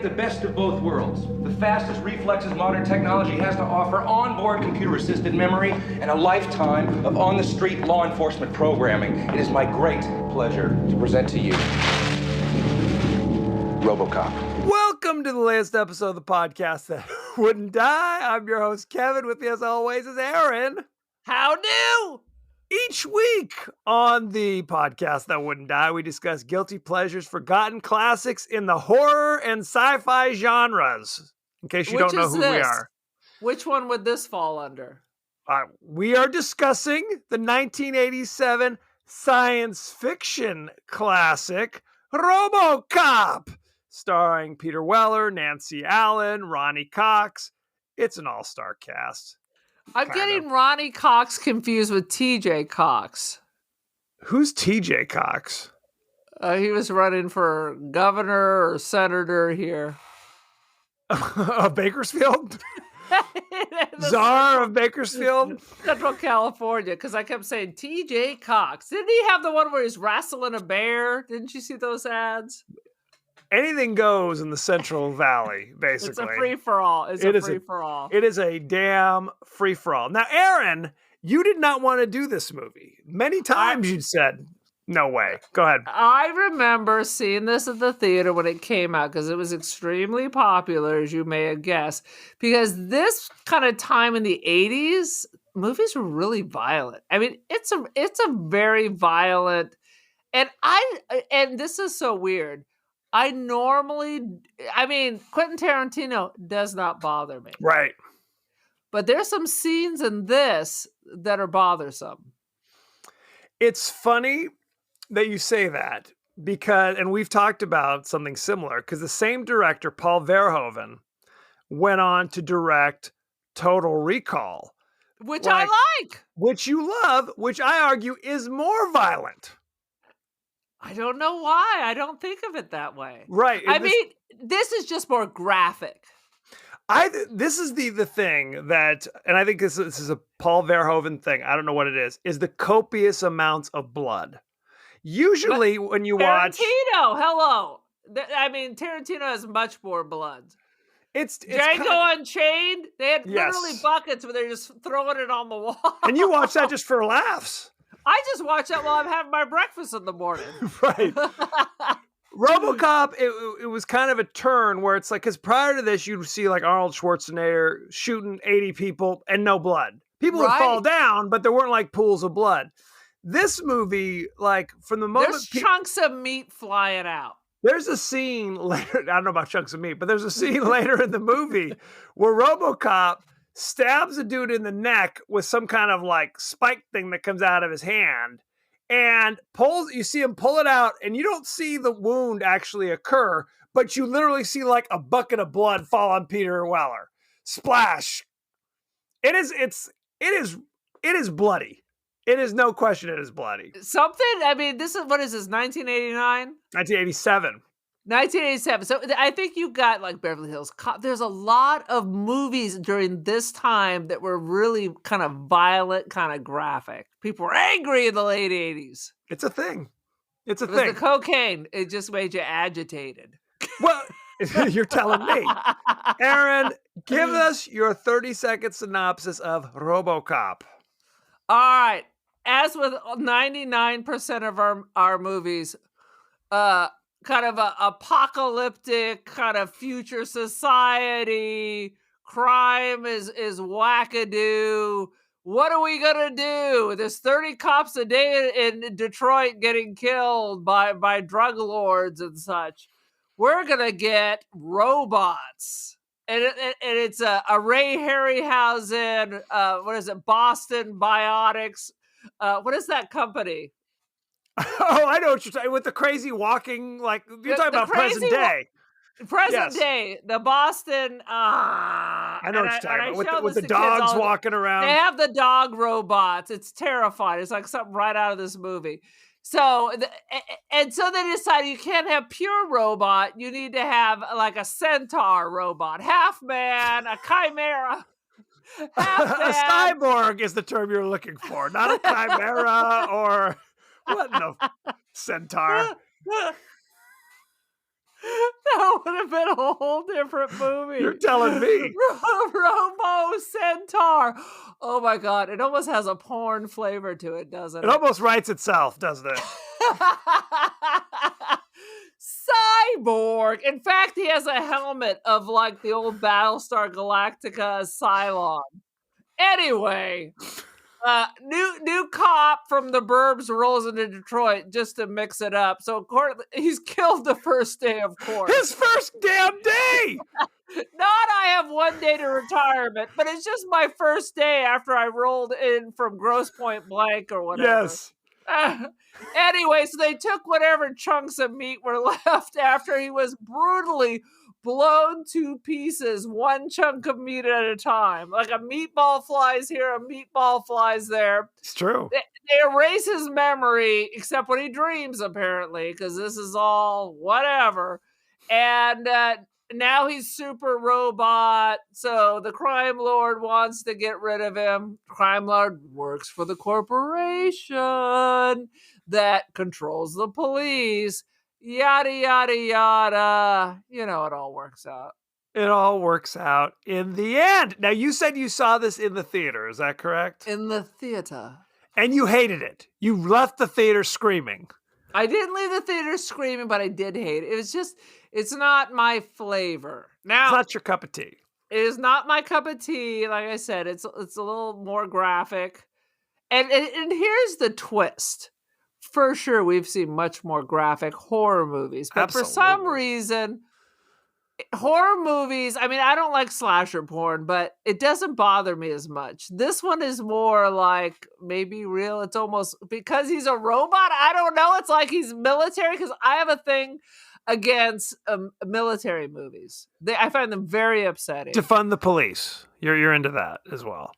get the best of both worlds. The fastest reflexes modern technology has to offer, onboard computer-assisted memory, and a lifetime of on-the-street law enforcement programming. It is my great pleasure to present to you Robocop. Welcome to the latest episode of the podcast that wouldn't die. I'm your host, Kevin. With me, as always, is Aaron. How do? Each week on the podcast that wouldn't die, we discuss guilty pleasures, forgotten classics in the horror and sci-fi genres. In case you don't know who we are. Which one would this fall under? We are discussing the 1987 science fiction classic, Robocop, starring Peter Weller, Nancy Allen, Ronnie Cox. It's an all-star cast. I'm getting Ronnie Cox confused with TJ Cox. Who's TJ Cox? He was running for governor or senator here. Of Bakersfield? Czar of Bakersfield? Central California, because I kept saying TJ Cox. Didn't he have the one where he's wrestling a bear? Didn't you see those ads? Anything goes in the Central Valley, basically. It's a free-for-all. It is a damn free-for-all. Now, Aaron, you did not want to do this movie. Many times you said, no way. Go ahead. I remember seeing this at the theater when it came out because it was extremely popular, as you may have guessed. Because this kind of time in the 80s, movies were really violent. I mean, it's a very violent... And this is so weird. Quentin Tarantino does not bother me. Right. But there's some scenes in this that are bothersome. It's funny that you say that because, and we've talked about something similar, because the same director, Paul Verhoeven, went on to direct Total Recall. Which I like. Which you love, which I argue is more violent. I don't know why. I don't think of it that way. Right. This is just more graphic. This is the thing that, and I think this is a Paul Verhoeven thing. I don't know what it is the copious amounts of blood. Usually when you watch... Tarantino, hello. Tarantino has much more blood. It's Django Unchained, they had literally buckets where they're just throwing it on the wall. And you watch that just for laughs. I just watch that while I'm having my breakfast in the morning. Right. Robocop, it was kind of a turn where it's like, because prior to this, you'd see like Arnold Schwarzenegger shooting 80 people and no blood. People would fall down, but there weren't like pools of blood. This movie, like from the moment... There's chunks of meat flying out. There's a scene later, I don't know about chunks of meat, but there's a scene later in the movie where Robocop stabs a dude in the neck with some kind of like spike thing that comes out of his hand and you see him pull it out and you don't see the wound actually occur, but you literally see like a bucket of blood fall on Peter Weller. Splash. It is bloody. It is no question it is bloody. This is, what is this, 1989? 1987. 1987. So I think you got like Beverly Hills Cop. There's a lot of movies during this time that were really kind of violent, kind of graphic. People were angry in the late 80s. It's a thing. It was the cocaine. It just made you agitated. Well, you're telling me. Aaron, give us your 30-second synopsis of Robocop. All right. As with 99% of our movies, kind of a apocalyptic kind of future society. Crime is wackadoo. What are we gonna do? There's 30 cops a day in Detroit getting killed by drug lords and such. We're gonna get robots. And it's a Ray Harryhausen, what is it, Boston Biotics. What is that company? Oh, I know what you're talking with the crazy walking, like you're talking about present day. Present day, the Boston. I know what you're talking about with the dogs walking around. They have the dog robots. It's terrifying. It's like something right out of this movie. So they decided you can't have pure robot. You need to have like a centaur robot, half man, a chimera. A cyborg is the term you're looking for, not a chimera or what in the centaur. That would have been a whole different movie. You're telling me. Robo Centaur. Oh my God. It almost has a porn flavor to it, doesn't It almost writes itself, doesn't it? Cyborg. In fact, he has a helmet of like the old Battlestar Galactica Cylon. Anyway, new cop from the burbs rolls into Detroit just to mix it up. So of course he's killed the first day, of course. His first damn day. Not I have 1 day to retirement, but it's just my first day after I rolled in from Grosse Point Blank or whatever. Yes. Anyway, so they took whatever chunks of meat were left after he was brutally blown to pieces, one chunk of meat at a time. Like a meatball flies here, a meatball flies there. It's true. They erase his memory, except when he dreams, apparently, because this is all whatever. And now he's super robot, so the crime lord wants to get rid of him. Crime lord works for the corporation that controls the police. Yada, yada, yada. You know, it all works out. It all works out in the end. Now, you said you saw this in the theater. Is that correct? In the theater. And you hated it. You left the theater screaming. I didn't leave the theater screaming, but I did hate it. It was just, it's not my flavor. Now, It's not your cup of tea. it is not my cup of tea. Like I said, it's a little more graphic. And here's the twist. For sure, we've seen much more graphic horror movies. But for some Absolutely. reason, horror movies, I mean, I don't like slasher porn, but it doesn't bother me as much. This one is more like maybe real. It's almost because he's a robot. I don't know. It's like he's military because I have a thing against military movies. I find them very upsetting. Defund the police. You're into that as well.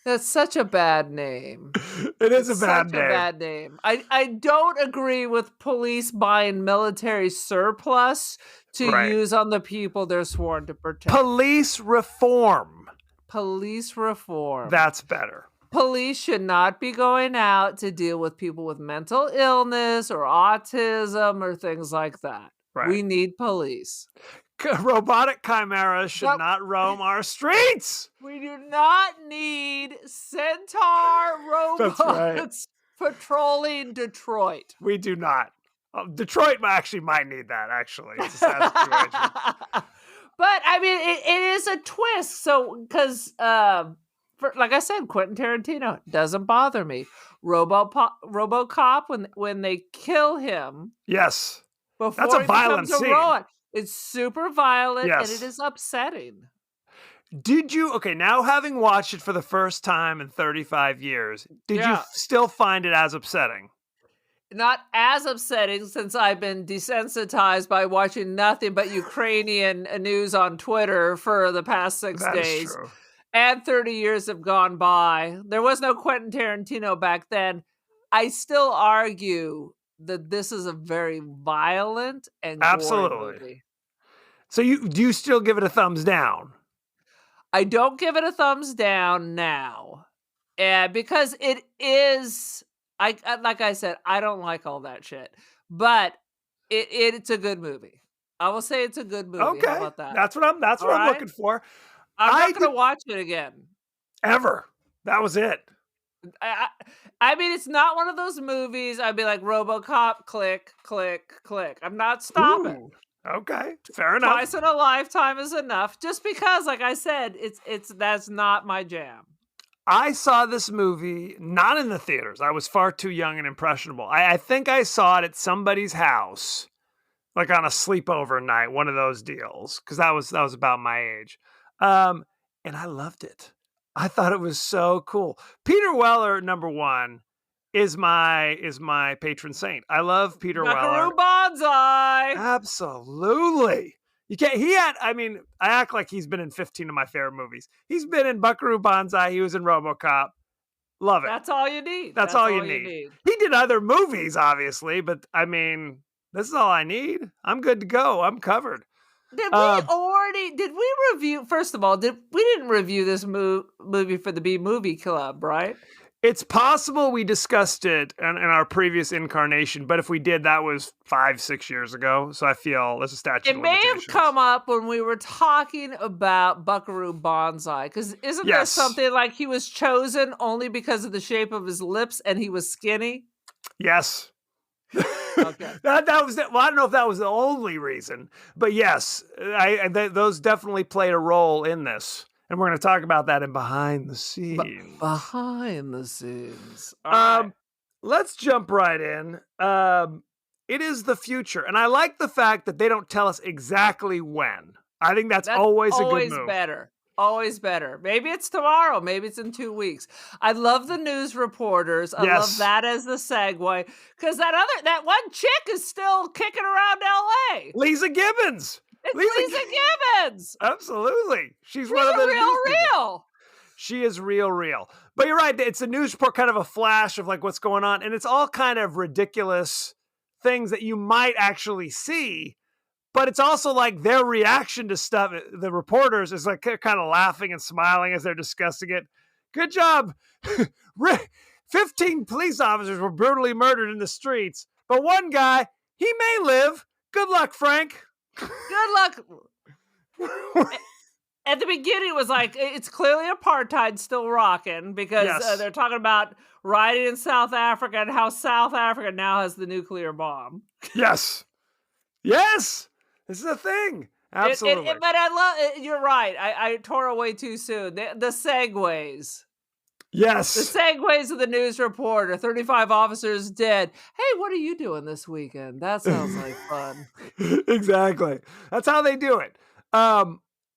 That's such a bad name. It is It's a bad such name. a bad name. I don't agree with police buying military surplus to Right. use on the people they're sworn to protect. Police reform. Police reform. That's better. Police should not be going out to deal with people with mental illness or autism or things like that. Right. We need police. Robotic chimeras should Nope. not roam our streets. We do not need centaur robots That's right. patrolling Detroit. We do not. Detroit actually might need that, actually. It's a sad situation. But I mean, it is a twist. So, because, like I said, Quentin Tarantino doesn't bother me. RoboCop, when they kill him Yes. before That's a he violent becomes a scene. robot, it's super violent and Yes. it is upsetting. Okay, now having watched it for the first time in 35 years, did you Yeah. still find it as upsetting? Not as upsetting since I've been desensitized by watching nothing but Ukrainian news on Twitter for the past 6 That is days. true. And 30 years have gone by. There was no Quentin Tarantino back then. I still argue that this is a very violent and gory Absolutely. movie. So do you still give it a thumbs down? I don't give it a thumbs down now. Because it is, like I said, I don't like all that shit. But it's a good movie. I will say it's a good movie. Okay. How about that? That's what I'm All right? looking for. I'm I not going to watch it again. Ever. That was it. I mean, it's not one of those movies. I'd be like, RoboCop, click, click, click. I'm not stopping. Ooh, okay. Fair enough. Twice in a lifetime is enough. Just because, like I said, that's not my jam. I saw this movie not in the theaters. I was far too young and impressionable. I think I saw it at somebody's house, like on a sleepover night, one of those deals, because that was about my age. And I loved it. I thought it was so cool. Peter Weller, number one, is my patron saint. I love Peter Weller. Buckaroo Banzai. Absolutely. You can't. I act like he's been in 15 of my favorite movies. He's been in Buckaroo Banzai. He was in Robocop. Love it. That's all you need. That's all you need. He did other movies, obviously, but I mean, this is all I need. I'm good to go. I'm covered. Did we review, first of all, we didn't review this movie for the B Movie Club, right? It's possible we discussed it in our previous incarnation, but if we did, that was 5-6 years ago. So I feel there's a statute It of may have limitations. come up when we were talking about Buckaroo Banzai, because isn't there Yes. something like he was chosen only because of the shape of his lips and he was skinny? Yes. Okay. That was well, I don't know if that was the only reason, but yes, those definitely played a role in this. And we're going to talk about that in behind the scenes. Behind the scenes. All right. Let's jump right in. It is the future, and I like the fact that they don't tell us exactly when. I think that's always a good move. Better. Always better. Maybe it's tomorrow. Maybe it's in 2 weeks. I love the news reporters. I love that as the segue, because that one chick is still kicking around L.A. Lisa Gibbons. It's Lisa Gibbons. Absolutely. She's one of the real. She is real. But you're right. It's a news report, kind of a flash of like what's going on. And it's all kind of ridiculous things that you might actually see. But it's also like their reaction to stuff. The reporters is like kind of laughing and smiling as they're discussing it. Good job. 15 police officers were brutally murdered in the streets. But one guy, he may live. Good luck, Frank. Good luck. At the beginning, it was like, it's clearly apartheid still rocking, because they're talking about rioting in South Africa and how South Africa now has the nuclear bomb. Yes. This is a thing. Absolutely. But I love, you're right. I tore away too soon. The segues. Yes. The segues of the news reporter. 35 officers dead. Hey, what are you doing this weekend? That sounds like fun. Exactly. That's how they do it.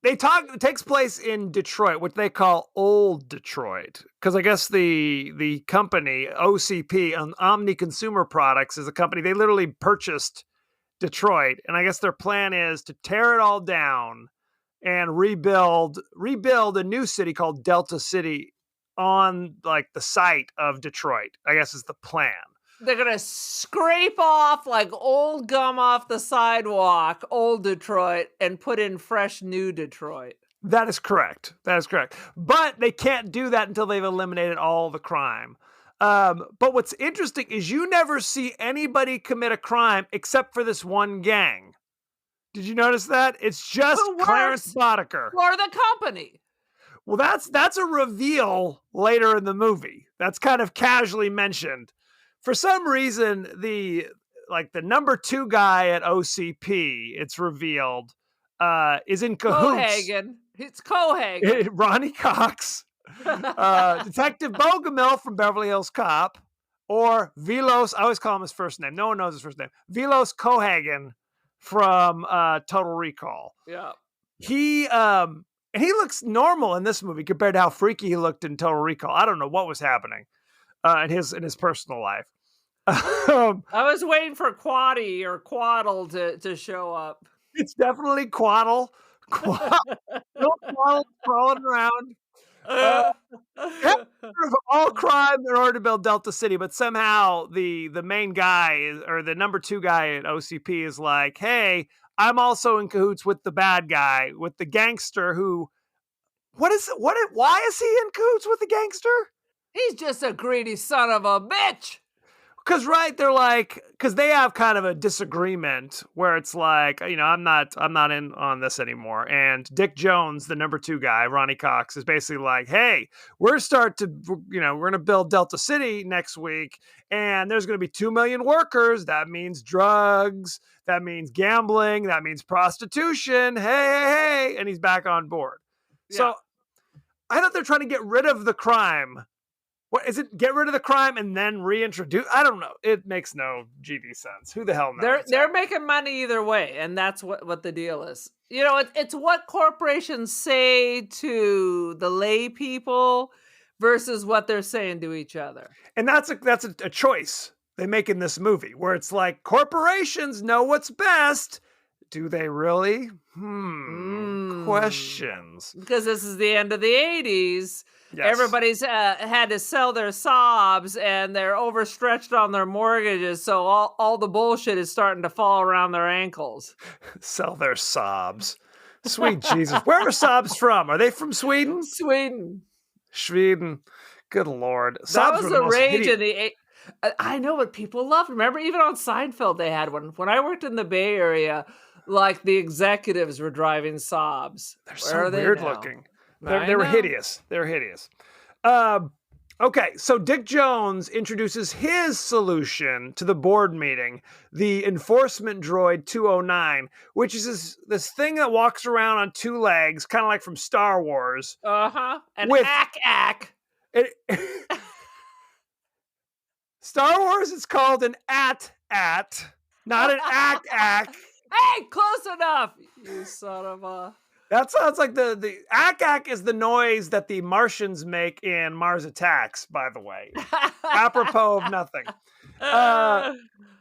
It takes place in Detroit, what they call Old Detroit. Because I guess the company, OCP, Omni Consumer Products, is a company. They literally purchased Detroit. And I guess their plan is to tear it all down and rebuild a new city called Delta City on like the site of Detroit, I guess is the plan. They're going to scrape off like old gum off the sidewalk, old Detroit, and put in fresh new Detroit. That is correct. But they can't do that until they've eliminated all the crime. But what's interesting is you never see anybody commit a crime except for this one gang. Did you notice that? It's just Clarence Boddicker. For the company. Well, that's a reveal later in the movie. That's kind of casually mentioned. For some reason, the number 2 guy at OCP, it's revealed, is in cahoots. Cohagen. It's Cohagen. Ronnie Cox, Detective Bogomil from Beverly Hills Cop, or Vilos. I always call him his first name. No one knows his first name. Vilos Cohagen from Total Recall. Yeah. And he looks normal in this movie compared to how freaky he looked in Total Recall. I don't know what was happening in his personal life. I was waiting for Quaddy or Quaddle to show up. It's definitely Quaddle. Quaddle crawling around. All crime in order to build Delta City, but somehow the main guy or the number 2 guy at OCP is like, hey, I'm also in cahoots with the bad guy, with the gangster who, why is he in cahoots with the gangster? He's just a greedy son of a bitch. Because they have kind of a disagreement where it's like, I'm not in on this anymore. And Dick Jones, the number 2 guy, Ronnie Cox, is basically like, hey, we're going to build Delta City next week. And there's going to be 2 million workers. That means drugs. That means gambling. That means prostitution. Hey. And he's back on board. Yeah. So I thought they're trying to get rid of the crime. What is it? Get rid of the crime and then reintroduce? I don't know. It makes no GD sense. Who the hell knows? They're making money either way, and that's what the deal is. It's what corporations say to the lay people versus what they're saying to each other. And that's a choice they make in this movie, where it's like corporations know what's best. Do they really? Questions. Because this is the end of the 80s. Yes. Everybody's had to sell their sobs and they're overstretched on their mortgages. So all the bullshit is starting to fall around their ankles. Sell their sobs. Sweet Jesus. Where are sobs from? Are they from Sweden? Sweden. Good Lord. That Sobs was were the most rage hideous. in the. I know what people loved. Remember, even on Seinfeld, they had one. When I worked in the Bay Area, like the executives were driving sobs. They're Where so are they weird now? looking. I They were know. hideous. They were hideous. Um, okay, so Dick Jones introduces his solution to the board meeting, the enforcement droid 209, which is this thing that walks around on two legs, kind of like from Star Wars. And With ack. it, Star Wars, it's called an at, not an ack. Hey, close enough, you son of a. That sounds like the ack is the noise that the Martians make in Mars Attacks, by the way. Apropos of nothing. And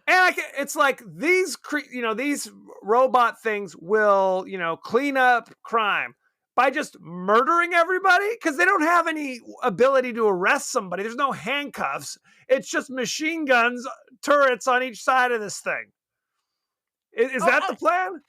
it's like these robot things will, clean up crime by just murdering everybody because they don't have any ability to arrest somebody. There's no handcuffs. It's just machine guns, turrets on each side of this thing. Is that the plan?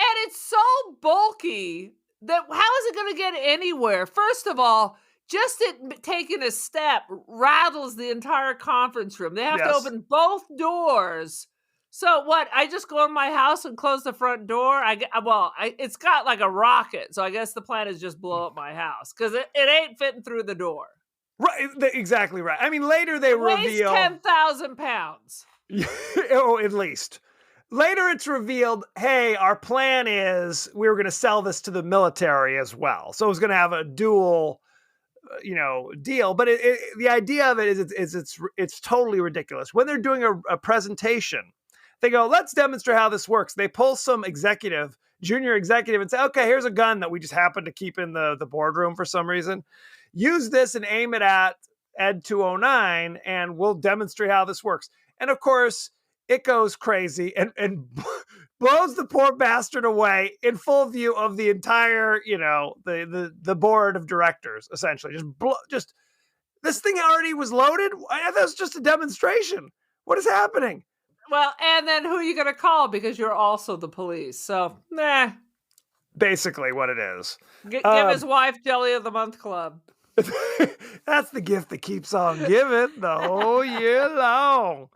And it's so bulky that how is it going to get anywhere? First of all, just it taking a step rattles the entire conference room. They have to open both doors. So what? I just go in my house and close the front door. It's got like a rocket, so I guess the plan is just blow up my house because it ain't fitting through the door. Right, exactly right. I mean, later they reveal 10,000 pounds. Oh, at least. Later it's revealed, hey, our plan is we were going to sell this to the military as well. So it was going to have a dual, deal. But the idea of it is it's totally ridiculous. When they're doing a presentation, they go, let's demonstrate how this works. They pull some junior executive and say, okay, here's a gun that we just happen to keep in the boardroom for some reason. Use this and aim it at Ed 209 and we'll demonstrate how this works. And of course, it goes crazy and blows the poor bastard away in full view of the entire, the board of directors, essentially. Just this thing already was loaded. I thought it was just a demonstration. What is happening? Well, and then who are you going to call? Because you're also the police. So, nah. Basically what it is. Give his wife Jelly of the Month Club. That's the gift that keeps on giving the whole year long.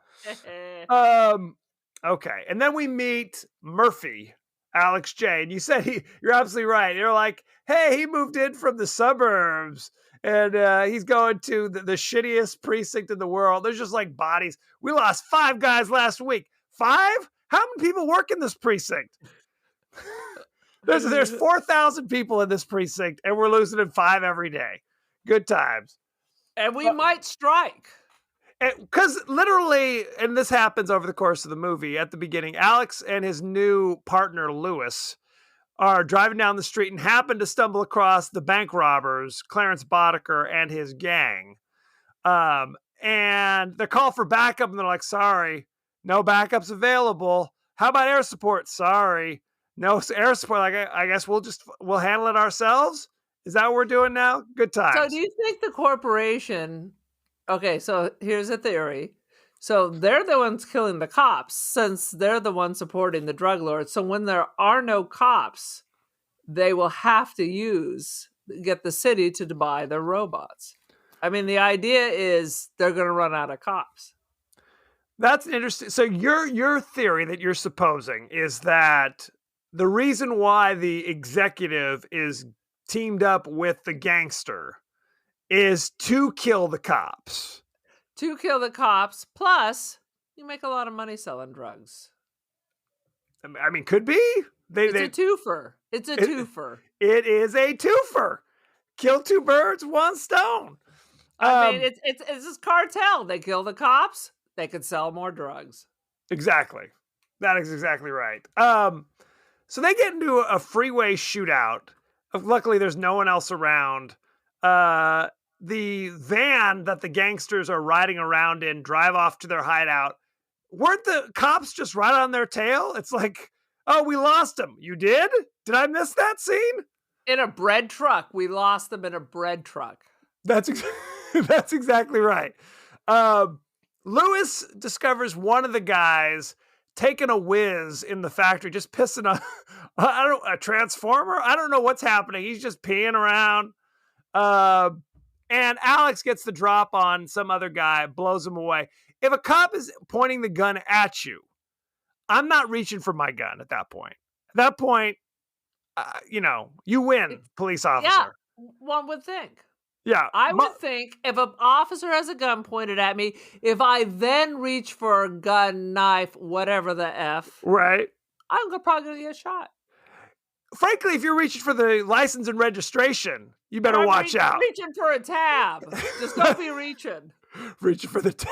Okay. And then we meet Murphy, Alex J. And you said you're absolutely right. You're like, hey, he moved in from the suburbs and he's going to the shittiest precinct in the world. There's just like bodies. We lost 5 guys last week. 5? How many people work in this precinct? There's 4,000 people in this precinct and we're losing in 5 every day. Good times. And we might strike. Because literally, and this happens over the course of the movie, at the beginning, Alex and his new partner, Lewis, are driving down the street and happen to stumble across the bank robbers, Clarence Boddicker and his gang. And they call for backup and they're like, sorry, no backups available. How about air support? Sorry, no air support. Like, I guess we'll handle it ourselves. Is that what we're doing now? Good times. So do you think the corporation... Okay, so here's a theory. So they're the ones killing the cops since they're the ones supporting the drug lords. So when there are no cops, they will have to get the city to buy their robots. I mean, the idea is they're going to run out of cops. That's interesting. So your theory that you're supposing is that the reason why the executive is teamed up with the gangster is to kill the cops. To kill the cops, plus you make a lot of money selling drugs. I mean, could be. It's a twofer. It's a twofer. It is a twofer. Kill 2 birds, 1 stone. I mean, it's this cartel. They kill the cops, they could sell more drugs. Exactly. That is exactly right. So they get into a freeway shootout. Luckily, there's no one else around. The van that the gangsters are riding around in drive off to their hideout. Weren't the cops just right on their tail? It's like, oh, we lost them. You did? Did I miss that scene? In a bread truck. We lost them in a bread truck. That's exactly right. Lewis discovers one of the guys taking a whiz in the factory, just pissing on a transformer. I don't know what's happening. He's just peeing around. And Alex gets the drop on some other guy, blows him away. If a cop is pointing the gun at you, I'm not reaching for my gun at that point. At that point, you win, police Yeah, officer. one would think. Yeah. I would think if an officer has a gun pointed at me, if I then reach for a gun, knife, whatever the F, right. I'm probably going to get shot. Frankly, if you're reaching for the license and registration, you better watch out. Reaching for a tab. Just don't be reaching. Reaching for the tab.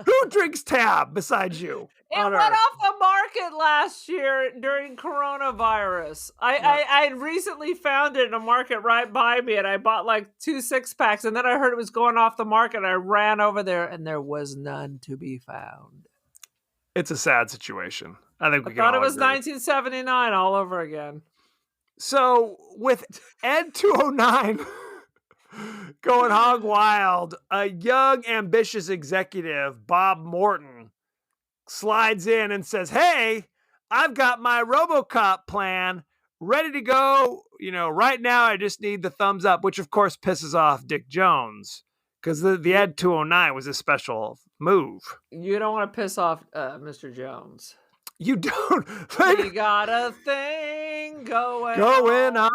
Who drinks tab besides you? It went off the market last year during coronavirus. I recently found it in a market right by me, and I bought like 2 6-packs, and then I heard it was going off the market. I ran over there, and there was none to be found. It's a sad situation. I think we thought it was agree. 1979 all over again. So with Ed 209 going hog wild, a young, ambitious executive, Bob Morton, slides in and says, "Hey, I've got my Robocop plan ready to go. Right now I just need the thumbs up," which of course pisses off Dick Jones because the Ed 209 was a special move. You don't want to piss off Mr. Jones. You don't. We got a thing going on.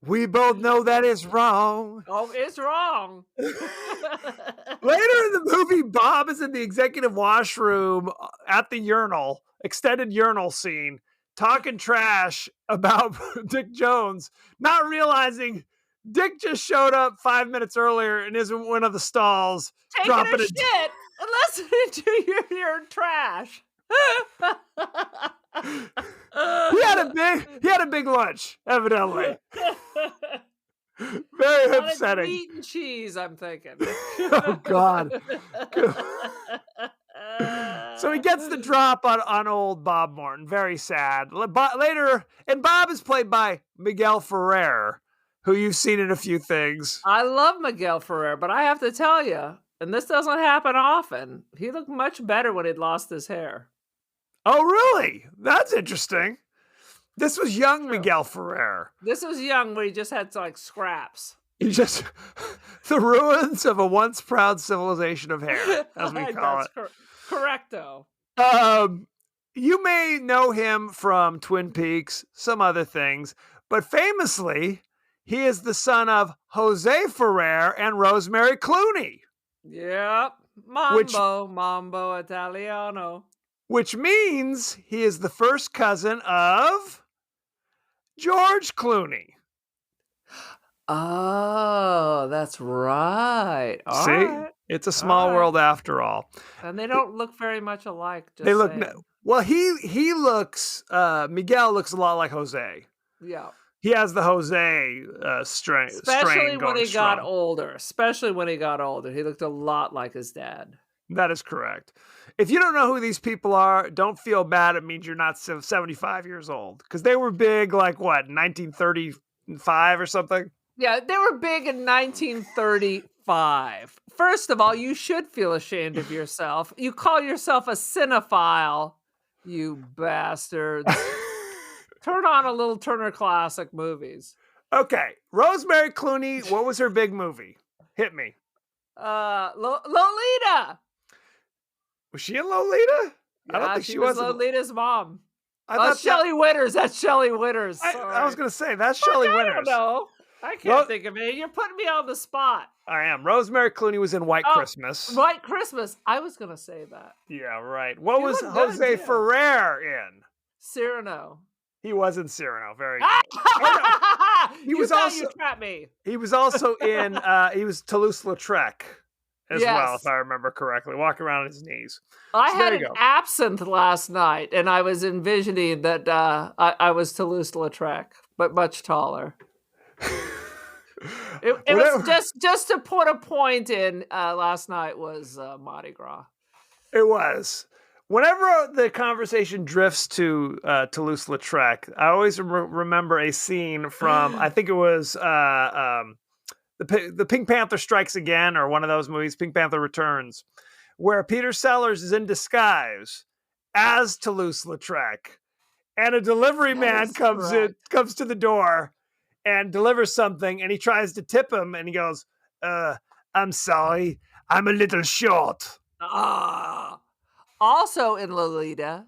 We both know that is wrong. Oh, it's wrong. Later in the movie, Bob is in the executive washroom at the urinal, extended urinal scene, talking trash about Dick Jones, not realizing Dick just showed up 5 minutes earlier and is in one of the stalls dropping a shit and listening to your trash. He had a big lunch, evidently. Very upsetting. Meat and cheese, I'm thinking. Oh God. So he gets the drop on old Bob Morton. Very sad. Later, and Bob is played by Miguel Ferrer, who you've seen in a few things. I love Miguel Ferrer, but I have to tell you, and this doesn't happen often, he looked much better when he'd lost his hair. Oh, really? That's interesting. This was young Miguel Ferrer. This was young when he just had like scraps. He just the ruins of a once proud civilization of hair, as we call it. Correcto. You may know him from Twin Peaks, some other things, but famously, he is the son of Jose Ferrer and Rosemary Clooney. Yep. Mambo Italiano. Which means he is the first cousin of George Clooney. Oh, that's right. See? Right. It's a small world after all. And they don't look very much alike. They look well. He looks. Miguel looks a lot like Jose. Yeah. He has the Jose strain. Especially when he got older. He looked a lot like his dad. That is correct. If you don't know who these people are, don't feel bad. It means you're not 75 years old. Because they were big, like, 1935 or something? Yeah, they were big in 1935. First of all, you should feel ashamed of yourself. You call yourself a cinephile, you bastards. Turn on a little Turner Classic Movies. Okay, Rosemary Clooney, what was her big movie? Hit me. Lolita. Was she in Lolita? Yeah, I don't think she was Lolita's mom. That's Shelley Winters. That's Shelley Winters. I was going to say, that's Shelley Winters. I don't know. I can't think of it. You're putting me on the spot. I am. Rosemary Clooney was in White Christmas. White Christmas. I was going to say that. Yeah, right. What was Jose Ferrer in? Cyrano. He was in Cyrano. Very good. You trapped me. He was also in he was Toulouse-Lautrec as well, if I remember correctly, walking around on his knees. I had an absinthe last night, and I was envisioning that I was Toulouse-Lautrec, but much taller. It was just to put a point in. Last night was Mardi Gras. It was. Whenever the conversation drifts to Toulouse-Lautrec, I always remember a scene from I think it was the Pink Panther Strikes Again, or one of those movies, Pink Panther Returns, where Peter Sellers is in disguise as Toulouse-Lautrec, and a delivery man comes to the door. and delivers something, and he tries to tip him, and he goes, I'm sorry, I'm a little short. Ah. Also in Lolita,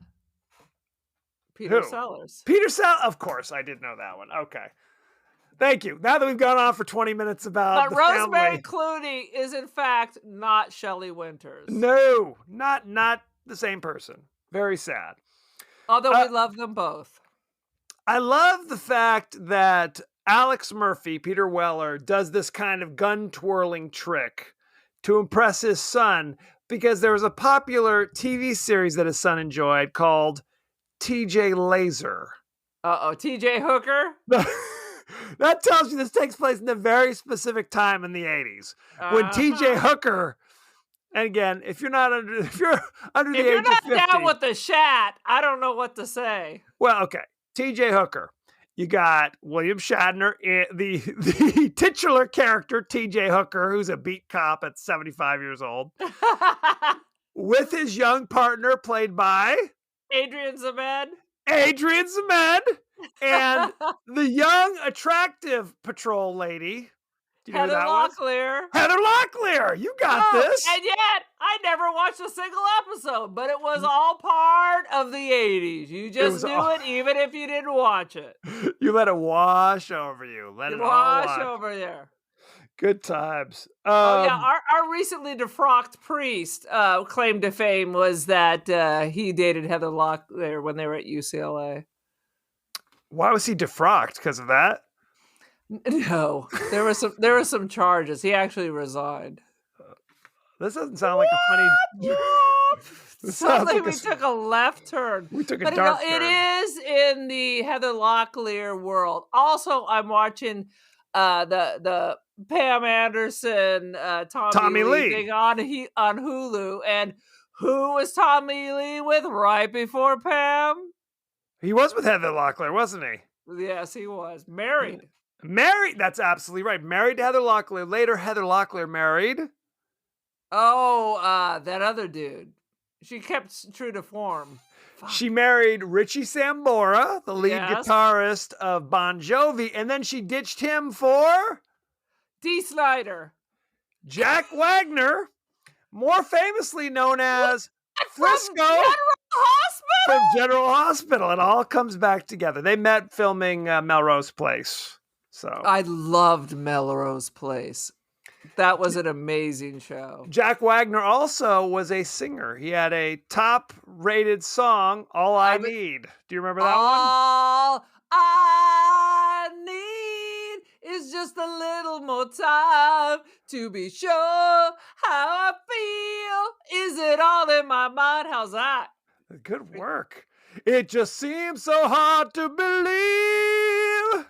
Peter Who? Sellers. Peter Sellers, of course, I did know that one. Okay. Thank you. Now that we've gone on for 20 minutes about But the Rosemary family. Clooney is in fact not Shelley Winters. No, not the same person. Very sad. Although we love them both. I love the fact that Alex Murphy, Peter Weller, does this kind of gun twirling trick to impress his son, because there was a popular TV series that his son enjoyed called TJ Laser. TJ Hooker? That tells you this takes place in a very specific time in the 80s when TJ Hooker, and again, if you're under the age of 50. If you're not down with the Shat, I don't know what to say. Well, okay. TJ Hooker. You got William Shatner, the titular character, TJ Hooker, who's a beat cop at 75 years old, with his young partner played by Adrian Zemed. And the young, attractive patrol lady. Do you know who Heather that was? Locklear. Heather Locklear. You got this. And yet, I never watched a single episode, but it was all part of the 80s. You just knew it even if you didn't watch it. You let it wash over you. Let it wash over there. Good times. Our recently defrocked priest claim to fame was that he dated Heather Locklear when they were at UCLA. Why was he defrocked? Because of that? No, there were some charges. He actually resigned. This doesn't sound like a funny. Sounds like we took a left turn. We took a dark turn. It is in the Heather Locklear world. Also, I'm watching the Pam Anderson Tommy Lee thing on Hulu. And who was Tommy Lee with right before Pam? He was with Heather Locklear, wasn't he? Yes, he was. Married. That's absolutely right. Married to Heather Locklear. Later, Heather Locklear married. Oh, that other dude. She kept true to form. Fuck. She married Richie Sambora, the lead guitarist of Bon Jovi, and then she ditched him for Dee Snider. Jack Wagner, more famously known as Frisco from General Hospital. It all comes back together. They met filming Melrose Place. So I loved Melrose Place. That was an amazing show. Jack Wagner also was a singer. He had a top-rated song, All I Need. Do you remember that one? All I need is just a little more time to be sure how I feel. Is it all in my mind? How's that? Good work. It just seems so hard to believe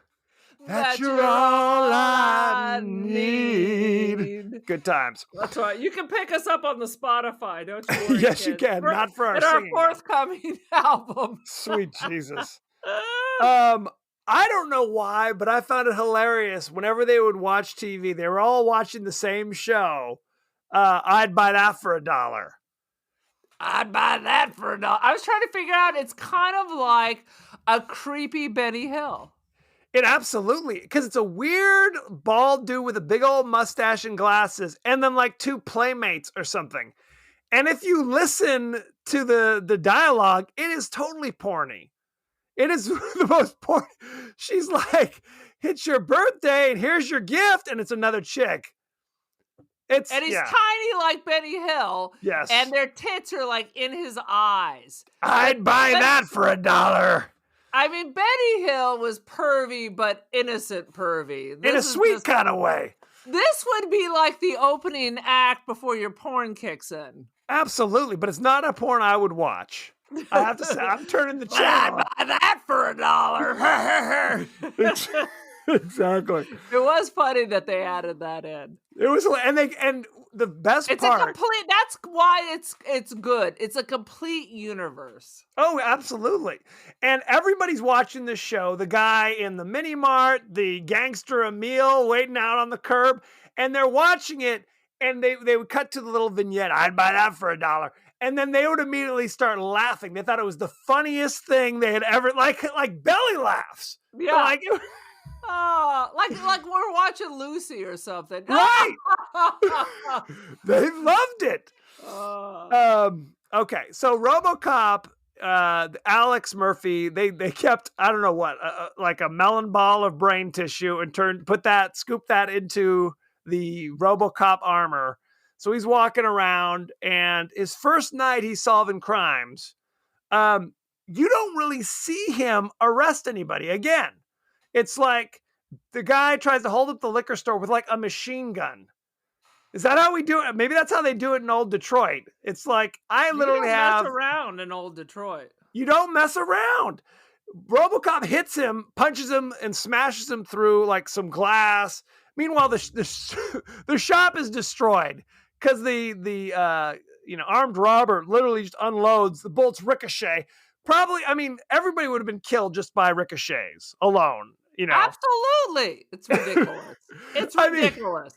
that you're all I need. Good times. That's right. You can pick us up on the Spotify, don't you worry, yes, you can. Not for our singing. Our forthcoming album. Sweet Jesus. I don't know why, but I found it hilarious. Whenever they would watch TV, they were all watching the same show. I'd buy that for $1. I'd buy that for $1. I was trying to figure out, it's kind of like a creepy Benny Hill. It absolutely, because it's a weird bald dude with a big old mustache and glasses, and then like two playmates or something. And if you listen to the dialogue, it is totally porny. It is the most porny. She's like, "It's your birthday, and here's your gift," and it's another chick. And he's tiny like Benny Hill. Yes. And their tits are like in his eyes. I'd buy that for $1. I mean, Benny Hill was pervy, but innocent pervy. In a sweet kind of way. This would be like the opening act before your porn kicks in. Absolutely, but it's not a porn I would watch. I have to say, I'm turning the channel. I'd buy that for $1. Exactly. It was funny that they added that in. It was, and the best it's part. A complete. That's why it's good. It's a complete universe. Oh, absolutely. And everybody's watching this show. The guy in the mini mart, the gangster Emil waiting out on the curb, and they're watching it. And they would cut to the little vignette. I'd buy that for $1. And then they would immediately start laughing. They thought it was the funniest thing they had ever, like belly laughs. Yeah. Like, Oh, like we're watching Lucy or something. Right. They loved it. Oh. Okay, so RoboCop, Alex Murphy, they kept, I don't know what, like a melon ball of brain tissue and scoop that into the RoboCop armor. So he's walking around, and his first night he's solving crimes. You don't really see him arrest anybody. Again, it's like the guy tries to hold up the liquor store with like a machine gun. Is that how we do it? Maybe that's how they do it in old Detroit. It's like, I literally mess around in old Detroit. You don't mess around. RoboCop hits him, punches him, and smashes him through like some glass. Meanwhile, the shop is destroyed because the armed robber literally just unloads. The bullets ricochet. Probably, I mean, everybody would have been killed just by ricochets alone. Absolutely, it's ridiculous. It's ridiculous.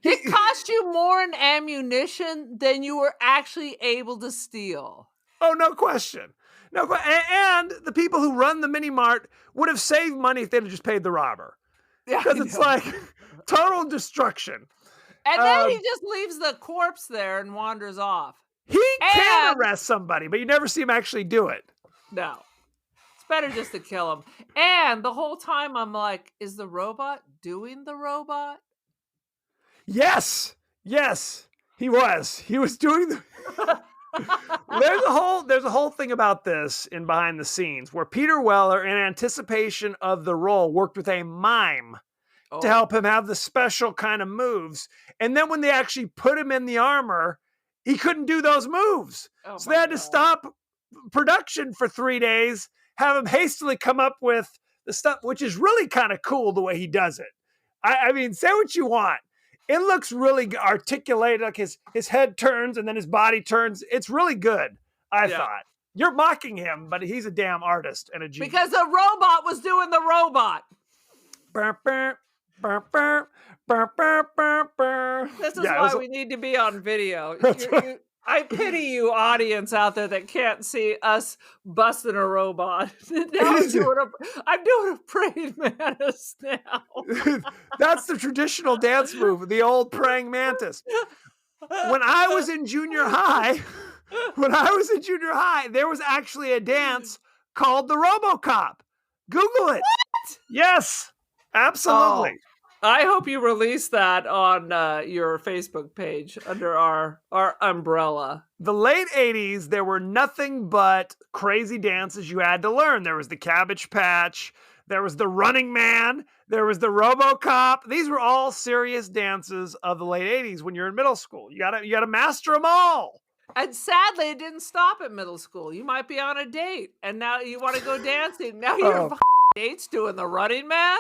It cost you more in ammunition than you were actually able to steal. Oh, no question. And the people who run the mini mart would have saved money if they'd have just paid the robber. Because it's like total destruction. And then he just leaves the corpse there and wanders off. He can arrest somebody, but you never see him actually do it. No. It's better just to kill him. And the whole time I'm like, is the robot doing the robot? Yes, he was. He was doing the. There's a whole thing about this in behind the scenes where Peter Weller, in anticipation of the role, worked with a mime to help him have the special kind of moves. And then when they actually put him in the armor, he couldn't do those moves. So they had to stop production for 3 days, have him hastily come up with the stuff, which is really kind of cool the way he does it. I mean, say what you want. It looks really articulated, like his head turns and then his body turns. It's really good, I thought. You're mocking him, but he's a damn artist and a genius. Because the robot was doing the robot. This is why we need to be on video. I pity you, audience out there that can't see us busting a robot. I'm doing a praying mantis now. That's the traditional dance move, the old praying mantis. When I was in junior high, there was actually a dance called the Robocop. Google it. What? Yes, absolutely. Oh. I hope you release that on your Facebook page under our umbrella. The late 80s, there were nothing but crazy dances you had to learn. There was the Cabbage Patch, there was the Running Man, there was the Robocop. These were all serious dances of the late 80s when you're in middle school. You gotta master them all. And sadly, it didn't stop at middle school. You might be on a date, and now you want to go dancing. Now you're dates doing the Running Man.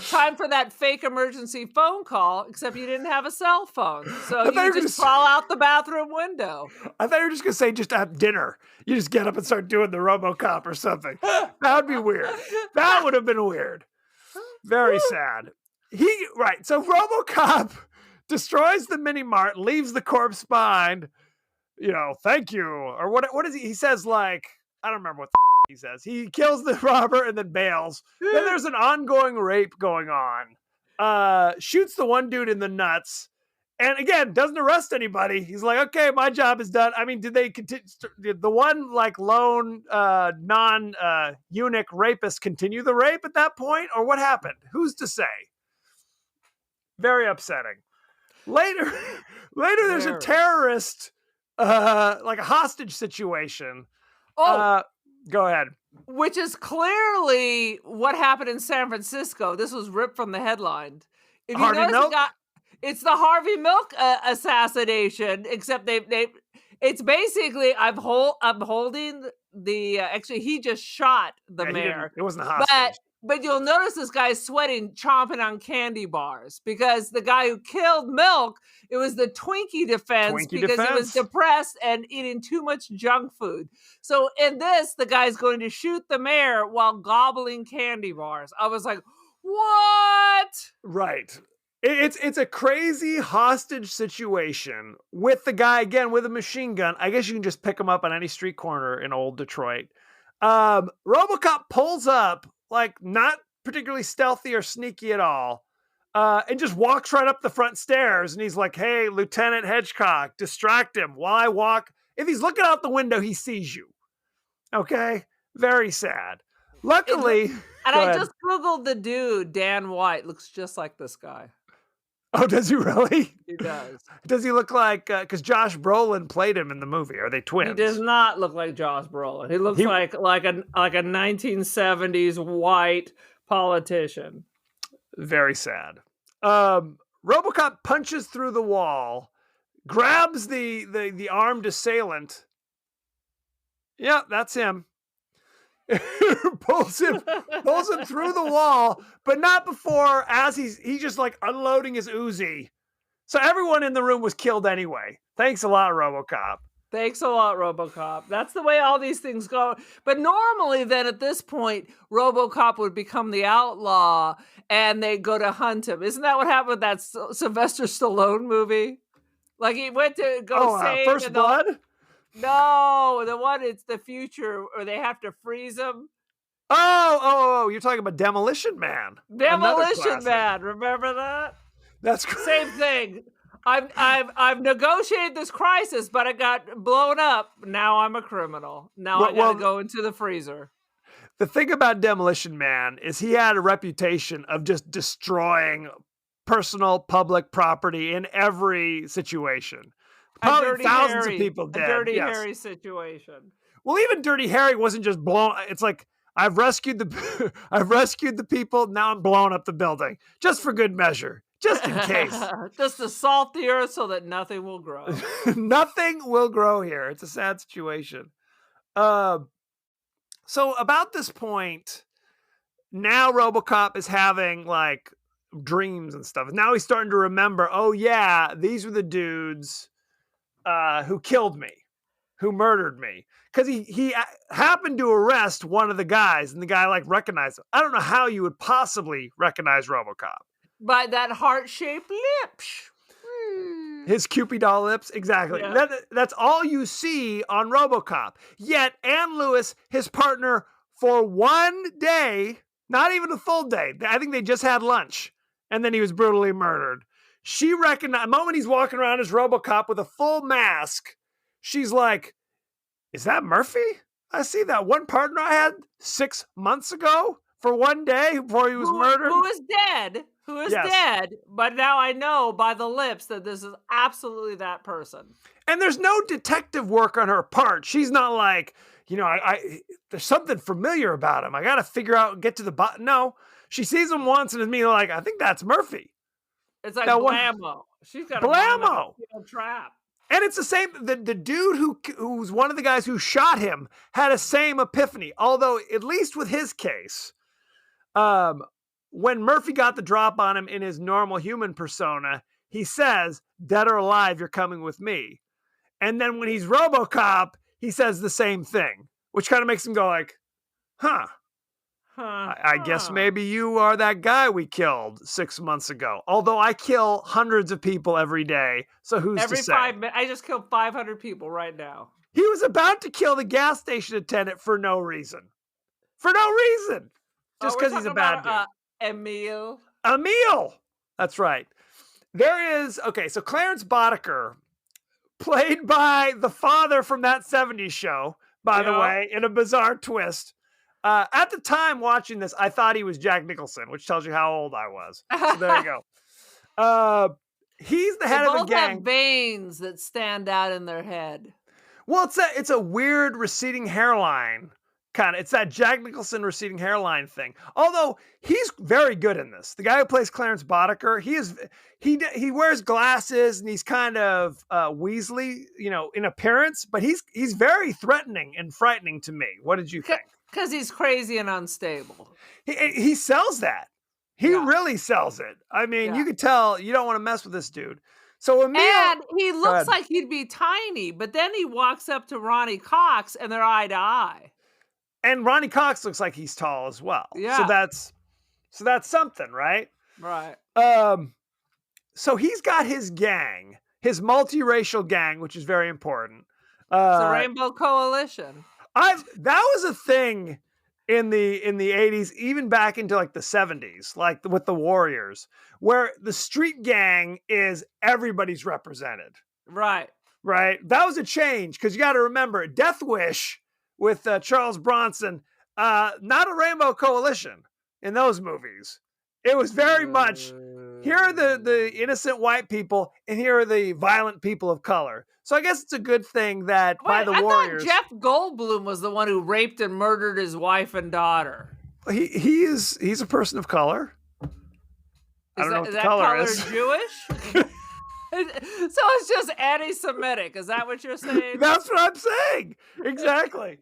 Time for that fake emergency phone call, except you didn't have a cell phone. So you just crawl out the bathroom window. I thought you were just going to say just at dinner. You just get up and start doing the Robocop or something. That would be weird. That would have been weird. Very sad. So Robocop destroys the mini mart, leaves the corpse behind. Thank you. Or what is he? He says like, I don't remember what he says. He kills the robber and then bails. Then there's an ongoing rape going on. Shoots the one dude in the nuts. And again, doesn't arrest anybody. He's like, okay, my job is done. I mean, did they continue? Did the one like lone non-eunuch rapist continue the rape at that point? Or what happened? Who's to say? Very upsetting. Later there's a terrorist, like a hostage situation. Go ahead. Which is clearly what happened in San Francisco. This was ripped from the headline. If you Harvey Milk? It's the Harvey Milk assassination, except it's basically I'm holding the actually he just shot the mayor. It wasn't a hostage. But you'll notice this guy's sweating, chomping on candy bars because the guy who killed Milk, it was the Twinkie defense because he was depressed and eating too much junk food. So in this, the guy's going to shoot the mayor while gobbling candy bars. I was like, what? Right. It's a crazy hostage situation with the guy, again, with a machine gun. I guess you can just pick him up on any street corner in old Detroit. RoboCop pulls up, like not particularly stealthy or sneaky at all. And just walks right up the front stairs. And he's like, hey, Lieutenant Hedgecock, distract him while I walk. If he's looking out the window, he sees you. Okay? Very sad. Luckily. And I just Googled the dude, Dan White, looks just like this guy. Oh, does he really? He does. Does he look like, because Josh Brolin played him in the movie? Are they twins? He does not look like Josh Brolin. He looks like a 1970s white politician. Very sad. Robocop punches through the wall, grabs the armed assailant. Yeah, that's him. pulls him through the wall, but not before, as he's just like unloading his Uzi. So everyone in the room was killed anyway. Thanks a lot, Robocop. Thanks a lot, Robocop. That's the way all these things go. But normally then at this point, Robocop would become the outlaw and they go to hunt him. Isn't that what happened with that Sylvester Stallone movie? Like he went to go save First Blood? No, the one, it's the future where they have to freeze him. Oh, you're talking about Demolition Man. Demolition Man, remember that? That's great. Same thing. I've negotiated this crisis, but it got blown up. Now I'm a criminal. Now I gotta go into the freezer. The thing about Demolition Man is he had a reputation of just destroying personal public property in every situation. Probably thousands of people dead. A Dirty Harry situation. Well, even Dirty Harry wasn't just blown. It's like, I've rescued the people. Now I'm blowing up the building just for good measure, just in case. Just to salt the earth so that nothing will grow. Nothing will grow here. It's a sad situation. So about this point, now Robocop is having like dreams and stuff. Now he's starting to remember, oh yeah, these were the dudes who killed me, who murdered me. Because he happened to arrest one of the guys, and the guy like recognized him. I don't know how you would possibly recognize Robocop. By that heart-shaped lips. His Cupid doll lips, exactly. Yeah. That's all you see on Robocop. Yet Ann Lewis, his partner, for one day, not even a full day, I think they just had lunch, and then he was brutally murdered. She recognized, the moment he's walking around as Robocop with a full mask, she's like, is that Murphy? I see that one partner I had 6 months ago for one day before he was murdered. Who is dead? Who is dead? But now I know by the lips that this is absolutely that person. And there's no detective work on her part. She's not like, there's something familiar about him. I got to figure out and get to the bottom. No, she sees him once and is immediately like, I think that's Murphy. It's like Blammo. She's got a Blammo trap. And it's the same. The dude who's one of the guys who shot him had a same epiphany. Although, at least with his case, when Murphy got the drop on him in his normal human persona, he says, dead or alive, you're coming with me. And then when he's Robocop, he says the same thing, which kind of makes him go like, I guess maybe you are that guy we killed 6 months ago. Although I kill hundreds of people every day, so who's to say? 5 minutes, I just killed 500 people right now. He was about to kill the gas station attendant for no reason. For no reason. Just because he's a bad dude. Emil. That's right. So Clarence Boddicker, played by the father from that 70s show, by the way, in a bizarre twist. At the time watching this, I thought he was Jack Nicholson, which tells you how old I was. So there you go. He's the head of the gang. They both have veins that stand out in their head. Well, it's a weird receding hairline. Kind of. It's that Jack Nicholson receding hairline thing. Although he's very good in this. The guy who plays Clarence Boddicker, he wears glasses and he's kind of Weasley, in appearance, but he's very threatening and frightening to me. What did you think? Because he's crazy and unstable. He sells that. He really sells it. I mean, you could tell you don't want to mess with this dude. So Emil, and he looks like he'd be tiny, but then he walks up to Ronnie Cox and they're eye to eye. And Ronnie Cox looks like he's tall as well. Yeah. So that's something, right? Right. So he's got his gang, his multiracial gang, which is very important. It's the Rainbow Coalition. That was a thing in the 80s, even back into like the 70s, like with the Warriors, where the street gang is everybody's represented. Right. Right. That was a change because you got to remember Death Wish with Charles Bronson, not a rainbow coalition in those movies. It was very much, here are the innocent white people and here are the violent people of color. So I guess it's a good thing that by the Warriors. I thought Jeff Goldblum was the one who raped and murdered his wife and daughter. He's a person of color. I don't know what the color is. Jewish? So it's just anti-Semitic. Is that what you're saying? That's what I'm saying. Exactly.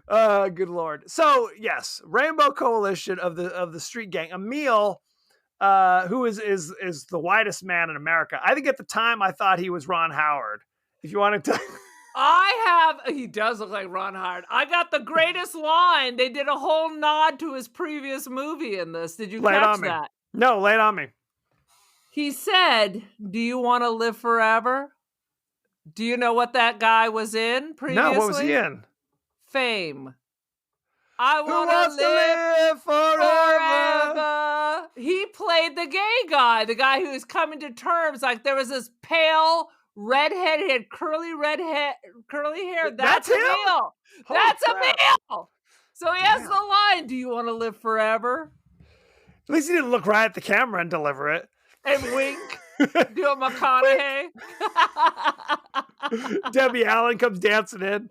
Good Lord. So yes, Rainbow Coalition of the street gang. Emil, who is the whitest man in America. I think at the time I thought he was Ron Howard. If you wanted to. He does look like Ron Howard. I got the greatest line. They did a whole nod to his previous movie in this. Did you catch that? No, lay it on me. He said, "Do you want to live forever?" Do you know what that guy was in previously? No, what was he in? Fame. I want to live forever. He played the gay guy, the guy who was coming to terms. Like there was this pale redhead, he had curly hair. That's Emil. That's Emil. So he has the line, "Do you want to live forever?" At least he didn't look right at the camera and deliver it. And wink. Do a McConaughey. Debbie Allen comes dancing in.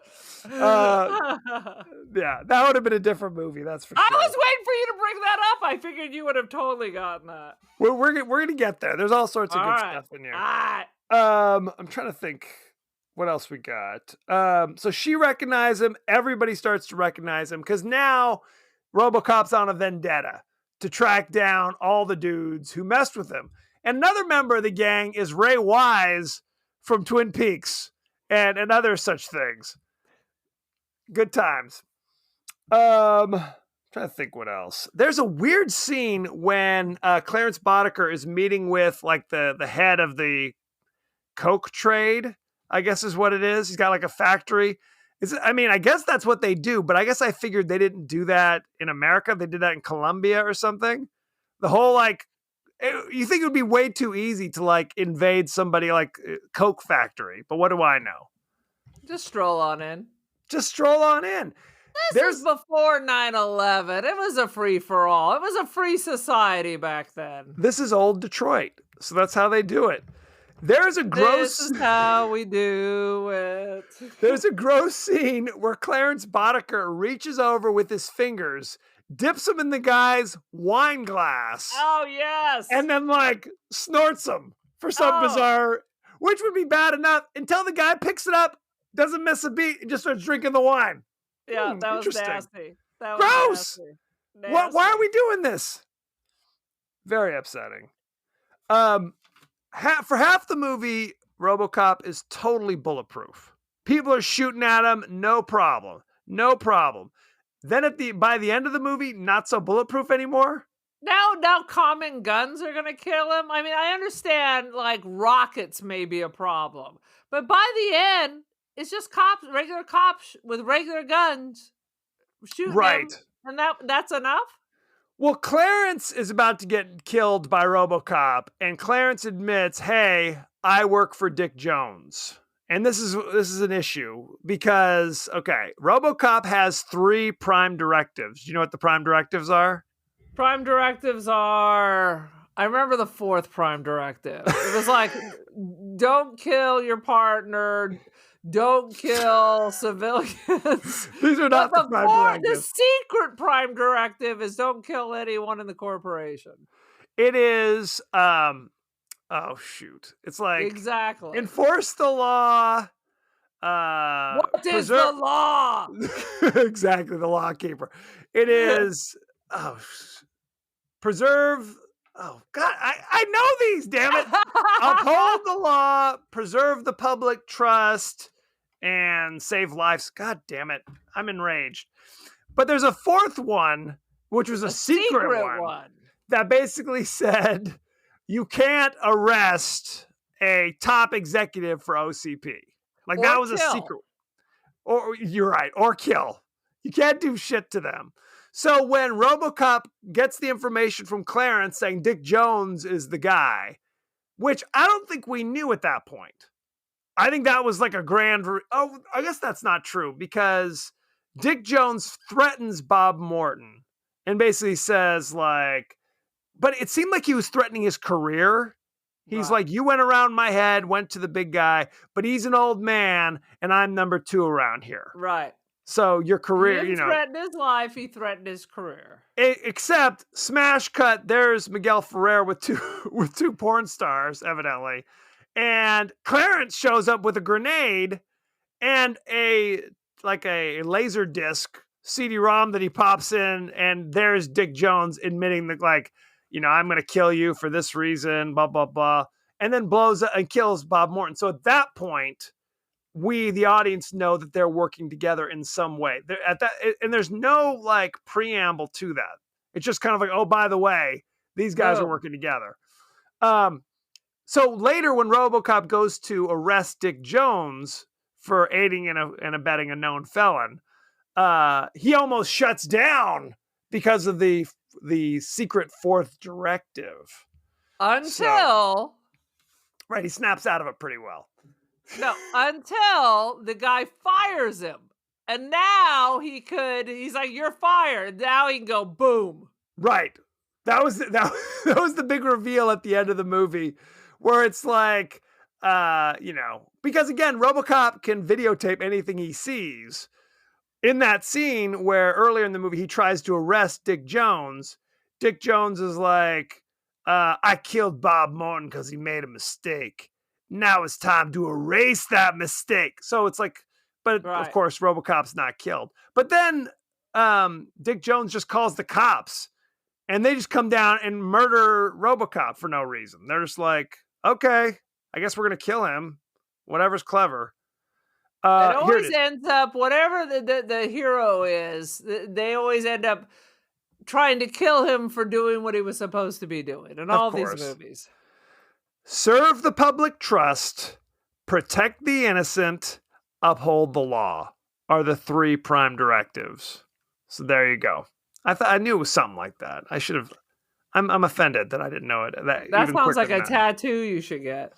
Yeah, that would have been a different movie. That's for sure. I was waiting for you to bring that up. I figured you would have totally gotten that. We're gonna get there. There's all sorts of good stuff in here. All right. I'm trying to think what else we got. So she recognized him. Everybody starts to recognize him because now RoboCop's on a vendetta to track down all the dudes who messed with him. And another member of the gang is Ray Wise from Twin Peaks and other such things. Good times. Trying to think what else. There's a weird scene when Clarence Boddicker is meeting with like the head of the Coke trade, I guess is what it is. He's got like a factory. I guess that's what they do, but I guess I figured they didn't do that in America. They did that in Colombia or something. The whole you think it would be way too easy to like invade somebody like Coke factory, but what do I know? Just stroll on in. This was before 9/11. It was a free-for-all. It was a free society back then. This is old Detroit, so that's how they do it. This is how we do it. There's a gross scene where Clarence Boddicker reaches over with his fingers, dips them in the guy's wine glass. Oh, yes. And then, snorts them for some bizarre, which would be bad enough until the guy picks it up, doesn't miss a beat, and just starts drinking the wine. Yeah, that was nasty. That was gross. Nasty. Why are we doing this? Very upsetting. For half the movie, RoboCop is totally bulletproof. People are shooting at him, no problem. Then by the end of the movie, not so bulletproof anymore. Now common guns are gonna kill him. I mean, I understand rockets may be a problem, but by the end, it's just regular cops with regular guns shooting him, and that's enough. Well, Clarence is about to get killed by RoboCop, and Clarence admits, "Hey, I work for Dick Jones." And this is an issue because, RoboCop has 3 prime directives. Do you know what the prime directives are? Prime directives are... I remember the 4th prime directive. It was don't kill your partner, don't kill civilians. These are not the prime directives. The secret prime directive is don't kill anyone in the corporation. It is... oh shoot! It's exactly enforce the law. What is the law? Exactly, the law keeper. It is preserve. Oh God, I know these. Damn it! Uphold the law, preserve the public trust, and save lives. God damn it! I'm enraged. But there's a 4th one, which was a secret one that basically said, you can't arrest a top executive for OCP. That was a secret. Or you're right, or kill. You can't do shit to them. So when Robocop gets the information from Clarence saying Dick Jones is the guy, which I don't think we knew at that point. I think that was like a grand. I guess that's not true because Dick Jones threatens Bob Morton and basically says, like, but it seemed like he was threatening his career. He's like, you went around my head, went to the big guy, but he's an old man and I'm number 2 around here. Right. So your career, He didn't threaten his life, he threatened his career. Except smash cut, there's Miguel Ferrer with two porn stars, evidently. And Clarence shows up with a grenade and a laser disc CD-ROM that he pops in, and there's Dick Jones admitting that, like, I'm going to kill you for this reason, blah, blah, blah, and then blows up and kills Bob Morton. So at that point, we, the audience, know that they're working together in some way. And there's no like preamble to that. It's just kind of like, oh, by the way, these guys are working together. So later, when Robocop goes to arrest Dick Jones for aiding and abetting a known felon, he almost shuts down because of the secret 4th directive. Until right, he snaps out of it pretty well. No, until the guy fires him. And now he's like, you're fired. Now he can go boom. Right. That was the big reveal at the end of the movie where it's like, because again, Robocop can videotape anything he sees. In that scene where earlier in the movie he tries to arrest Dick Jones is like, I killed Bob Morton because he made a mistake. Now it's time to erase that mistake. So it's like, but of course, Robocop's not killed. But then Dick Jones just calls the cops and they just come down and murder Robocop for no reason. They're just like, okay, I guess we're going to kill him. Whatever's clever. It always ends up, whatever the hero is, they always end up trying to kill him for doing what he was supposed to be doing in all these movies. Serve the public trust, protect the innocent, uphold the law are the 3 prime directives. So there you go. I knew it was something like that. I should have. I'm offended that I didn't know it. That sounds like a tattoo you should get.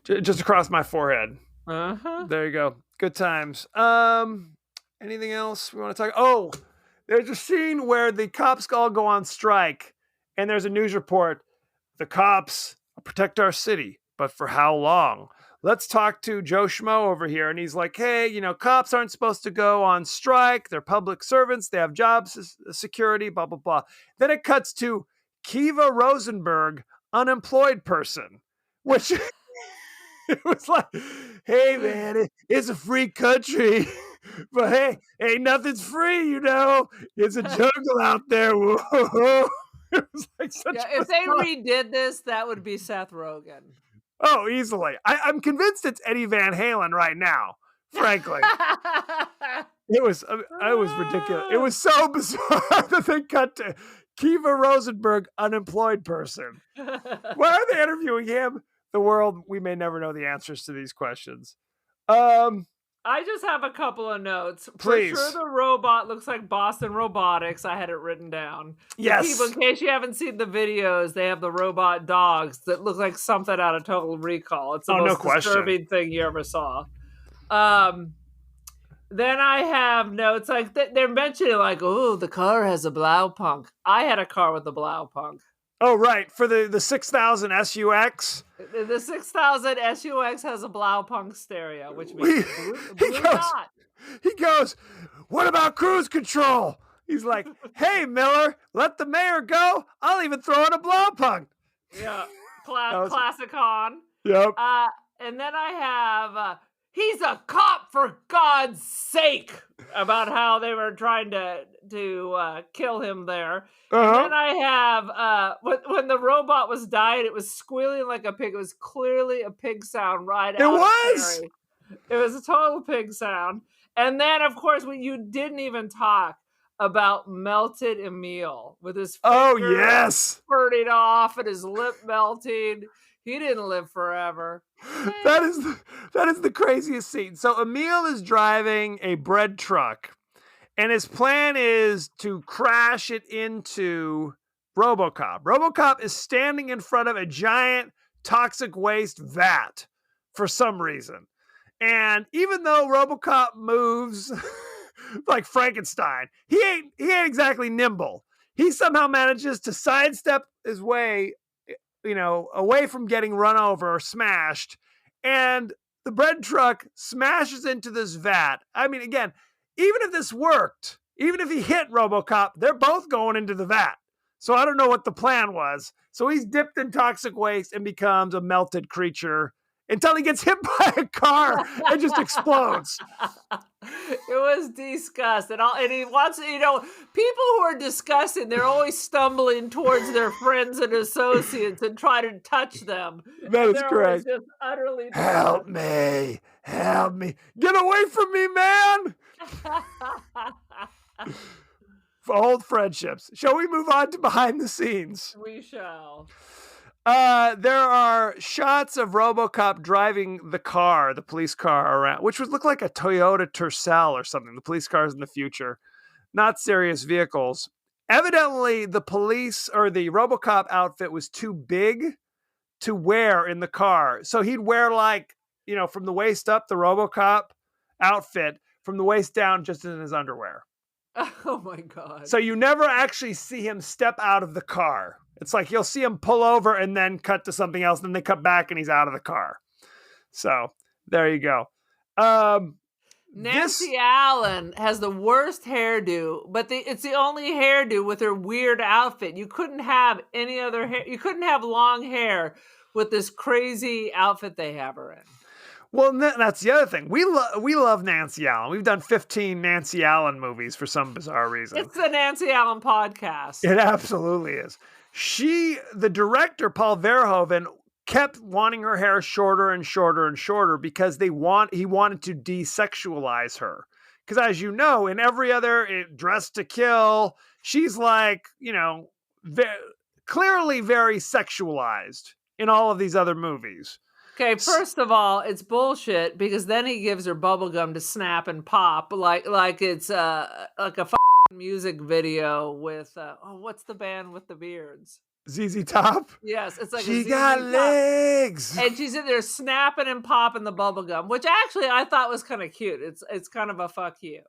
Just across my forehead. There you go. Good times. Anything else we want to talk? Oh, there's a scene where the cops all go on strike, and there's a news report. The cops protect our city, but for how long? Let's talk to Joe Schmo over here. And he's like, hey, cops aren't supposed to go on strike. They're public servants. They have job security, blah, blah, blah. Then it cuts to Kiva Rosenberg, unemployed person, which it was like, hey, man, it's a free country. But hey, ain't nothing's free, It's a jungle out there. Whoa. It was like such if they redid this, that would be Seth Rogen. Oh, easily. I'm convinced it's Eddie Van Halen right now, frankly. It was ridiculous. It was so bizarre that they cut to Kiva Rosenberg, unemployed person. Why are they interviewing him? The world, we may never know the answers to these questions. I just have a couple of notes. Please. For sure the robot looks like Boston Robotics. I had it written down. Yes. People, in case you haven't seen the videos, they have the robot dogs that look like something out of Total Recall. It's the most disturbing thing you ever saw. Then I have notes like they're mentioning like, oh, the car has a Blaupunk. I had a car with a Blaupunk. Oh, right. For the 6000 SUX. The 6000 SUX has a Blaupunk stereo, which means blue dot. He goes, what about cruise control? He's like, hey, Miller, let the mayor go. I'll even throw in a Blaupunk. Yeah, classic Han. Yep. And then I have, he's a cop for God's sake, about how they were trying to kill him there. And then I have when the robot was dying, it was squealing like a pig. It was clearly a pig sound right out. It was. It was a total pig sound. And then, of course, you didn't even talk about Melted Emil with his finger spurting off and his lip melting. He didn't live forever. that is the craziest scene. So Emil is driving a bread truck, and his plan is to crash it into Robocop. Robocop is standing in front of a giant toxic waste vat for some reason. And even though Robocop moves like Frankenstein, he ain't exactly nimble. He somehow manages to sidestep his way, away from getting run over or smashed. And the bread truck smashes into this vat. I mean, again, even if this worked, even if he hit Robocop, they're both going into the vat. So I don't know what the plan was. So he's dipped in toxic waste and becomes a melted creature until he gets hit by a car and just explodes. It was disgust. And he wants, people who are disgusting, they're always stumbling towards their friends and associates and try to touch them. That is correct. Just utterly help me. Help me. Get away from me, man. For old friendships. Shall we move on to behind the scenes? We shall. There are shots of Robocop driving the police car around, which would look like a Toyota Tercel or something. The police cars in the future, not serious vehicles. Evidently, the police or the Robocop outfit was too big to wear in the car. So he'd wear from the waist up, the Robocop outfit, from the waist down, just in his underwear. Oh my God. So you never actually see him step out of the car. It's like you'll see him pull over and then cut to something else. Then they cut back and he's out of the car. So there you go. Nancy Allen has the worst hairdo, but it's the only hairdo with her weird outfit. You couldn't have any other hair. You couldn't have long hair with this crazy outfit they have her in. Well, that's the other thing. We love Nancy Allen. We've done 15 Nancy Allen movies for some bizarre reason. It's the Nancy Allen podcast. It absolutely is. The director, Paul Verhoeven, kept wanting her hair shorter and shorter and shorter because he wanted to desexualize her. Because as you know, in every other Dressed to Kill, she's clearly very sexualized in all of these other movies. Okay, first of all, it's bullshit because then he gives her bubblegum to snap and pop like it's like a music video with what's the band with the beards? ZZ Top? Yes, it's like she got legs. And she's in there snapping and popping the bubblegum, which actually I thought was kind of cute. It's kind of a fuck you.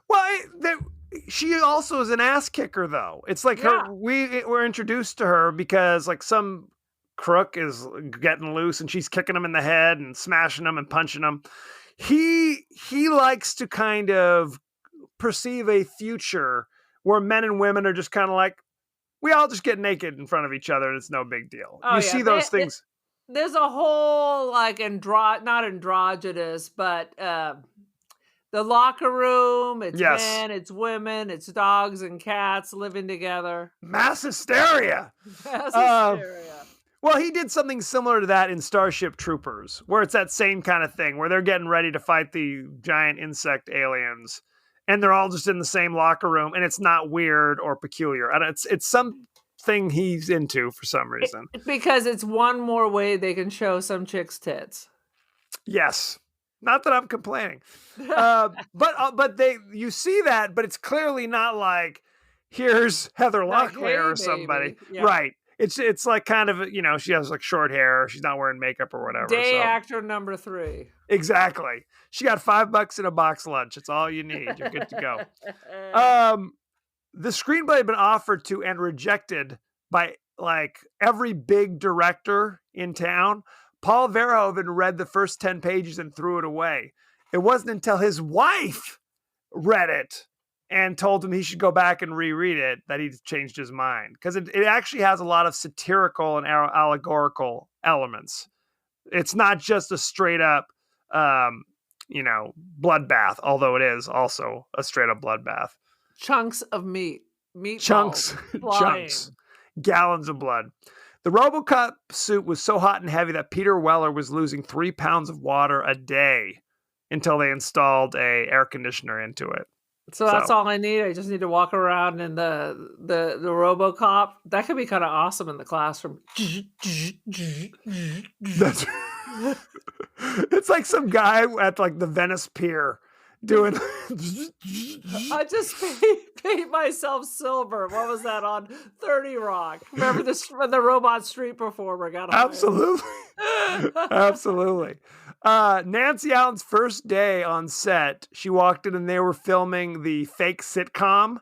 Well, she also is an ass kicker though. It's like we're introduced to her because some crook is getting loose and she's kicking him in the head and smashing him and punching him. He likes to kind of perceive a future where men and women are just kind of like, we all just get naked in front of each other and it's no big deal. You see those things. There's a whole not androgynous, but the locker room, it's men, it's women, it's dogs and cats living together. Mass hysteria. Mass hysteria. Well, he did something similar to that in Starship Troopers, where it's that same kind of thing, where they're getting ready to fight the giant insect aliens, and they're all just in the same locker room, and it's not weird or peculiar. It's something he's into for some reason. Because it's one more way they can show some chick's tits. Yes. Not that I'm complaining. But you see that, but it's clearly not like, here's Heather Locklear or somebody. Yeah. Right. It's like kind of, she has short hair. She's not wearing makeup or whatever. Day actor number 3. Exactly. She got $5 in a box lunch. It's all you need. You're good to go. The screenplay had been offered to and rejected by every big director in town. Paul Verhoeven read the first 10 pages and threw it away. It wasn't until his wife read it and told him he should go back and reread it that he changed his mind. Because it actually has a lot of satirical and allegorical elements. It's not just a straight up, bloodbath, although it is also a straight up bloodbath. Chunks of meat. Chunks, gallons of blood. The Robocop suit was so hot and heavy that Peter Weller was losing 3 pounds of water a day until they installed a air conditioner into it. So that's all I need. I just need to walk around in the Robocop. That could be kind of awesome in the classroom. That's It's like some guy at like the Venice Pier doing. I just paid myself silver. What was that on 30 Rock? Remember this when the robot street performer got hired? Absolutely. Absolutely. Nancy Allen's first day on set, she walked in and they were filming the fake sitcom.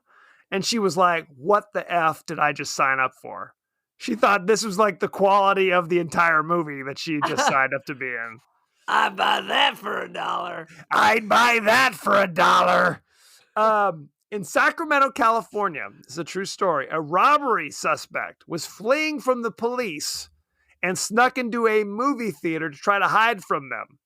And she was like, what the F did I just sign up for? She thought this was like the quality of the entire movie that she just signed up to be in. I'd buy that for $1. I'd buy that for $1. In Sacramento, California, this is a true story, a robbery suspect was fleeing from the police and snuck into a movie theater to try to hide from them.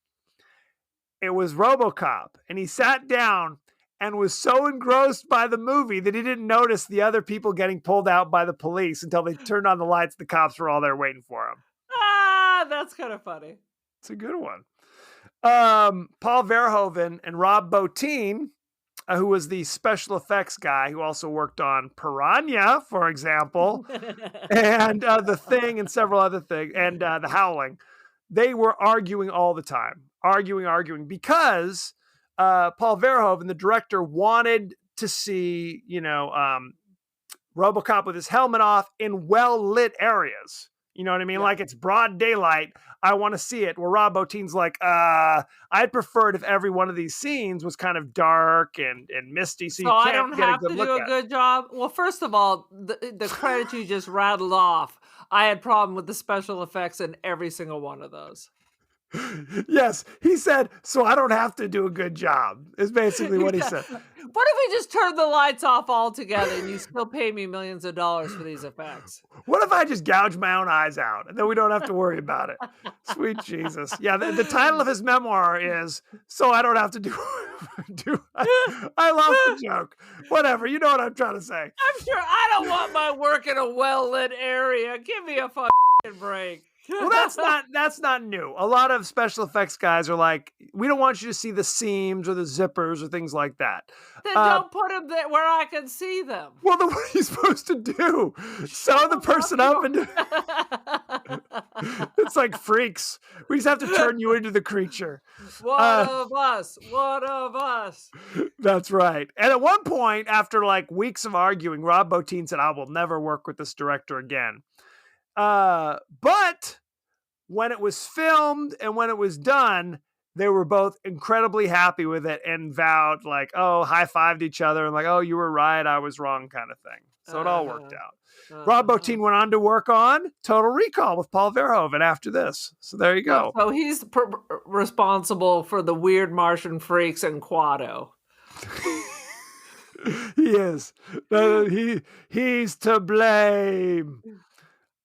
It was Robocop, and he sat down and was so engrossed by the movie that he didn't notice the other people getting pulled out by the police until they turned on the lights. The cops were all there waiting for him. That's kind of funny. It's a good one. Paul Verhoeven and Rob Bottin, who was the special effects guy who also worked on Piranha, for example, and The Thing and several other things, and The Howling, they were arguing all the time. Arguing, because Paul Verhoeven, the director, wanted to see, Robocop with his helmet off in well-lit areas. You know what I mean? Yeah. Like it's broad daylight. I want to see it. Where Rob Bottin's like, I'd prefer it if every one of these scenes was kind of dark and misty, so you can't I don't get have a good to look do a good job. Well, first of all, the credits you just rattled off, I had problem with the special effects in every single one of those. Yes, he said, so I don't have to do a good job, is basically what he said. What if we just turn the lights off altogether and you still pay me millions of dollars for these effects? What if I just gouge my own eyes out and then we don't have to worry about it? Sweet Jesus. Yeah, the title of his memoir is So I Don't Have to Do I lost the joke. Whatever, you know what I'm trying to say. I'm sure I don't want my work in a well-lit area. Give me a fucking break. Well, that's not new. A lot of special effects guys are like, we don't want you to see the seams or the zippers or things like that. Then don't put them there where I can see them. Well, then what are you supposed to do? Sew the person up and it's like Freaks. We just have to turn you into the creature. One of us. That's right. And at one point, after like weeks of arguing, Rob Bottin said, I will never work with this director again. But when it was filmed and when it was done, they were both incredibly happy with it and vowed like, oh, high-fived each other and like, oh, you were right, I was wrong kind of thing. So it all worked out. Rob Bottin went on to work on Total Recall with Paul Verhoeven after this. So there you go. So he's responsible for the weird Martian freaks and Quado. He is. He's to blame.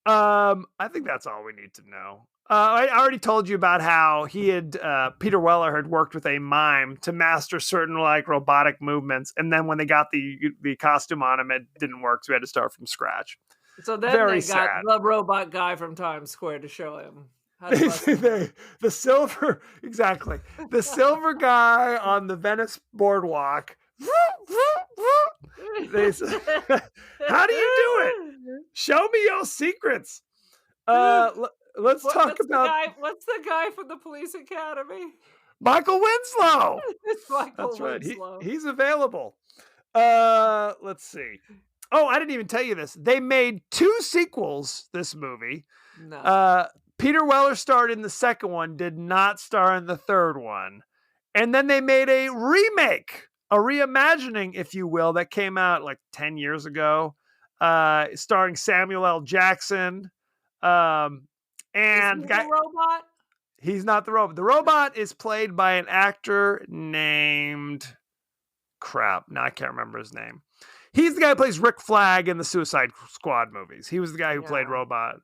I think that's all we need to know. I already told you about how he had Peter Weller had worked with a mime to master certain like robotic movements, and then when they got the costume on him, it didn't work, so we had to start from scratch. So then they got the robot guy from Times Square to show him. The silver guy on the Venice boardwalk. They said, how do you do it? Show me your secrets. Let's talk about what's the guy from the Police Academy? Michael Winslow. It's Michael That's right. Winslow. He's available. Let's see. Oh, I didn't even tell you this. They made 2 sequels. This movie. No. Peter Weller starred in the second one. Did not star in the third one. And then they made a remake. A reimagining, if you will, that came out like 10 years ago, starring Samuel L. Jackson. And the robot? He's not the robot. The robot is played by an actor named I can't remember his name. He's the guy who plays Rick Flag in the Suicide Squad movies. He was the guy who played Robocop.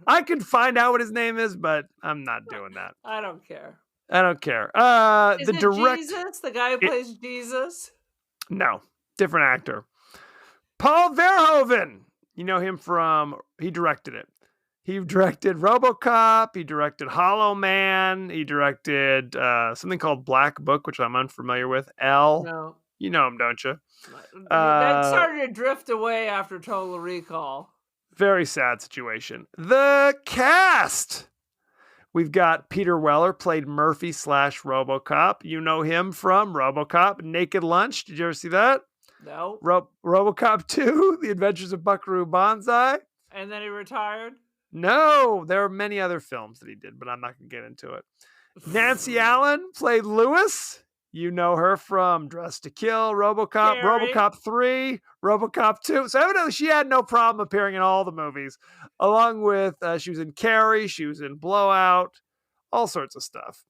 I could find out what his name is, but I'm not doing that. I don't care. Is it Jesus? The guy who plays Jesus? No, different actor. Paul Verhoeven. You know him from, he directed it. He directed Robocop. He directed Hollow Man. He directed something called Black Book, which I'm unfamiliar with. No. You know him, don't you? That started to drift away after Total Recall. Very sad situation. The cast. We've got Peter Weller, played Murphy / Robocop. You know him from Robocop, Naked Lunch. Did you ever see that? No. Robocop 2, The Adventures of Buckaroo Banzai. And then he retired? No, there are many other films that he did, but I'm not going to get into it. Nancy Allen played Lewis. You know her from Dressed to Kill, Robocop, Carrie. Robocop 3, Robocop 2. So evidently she had no problem appearing in all the movies, along with, she was in Carrie, she was in Blowout, all sorts of stuff.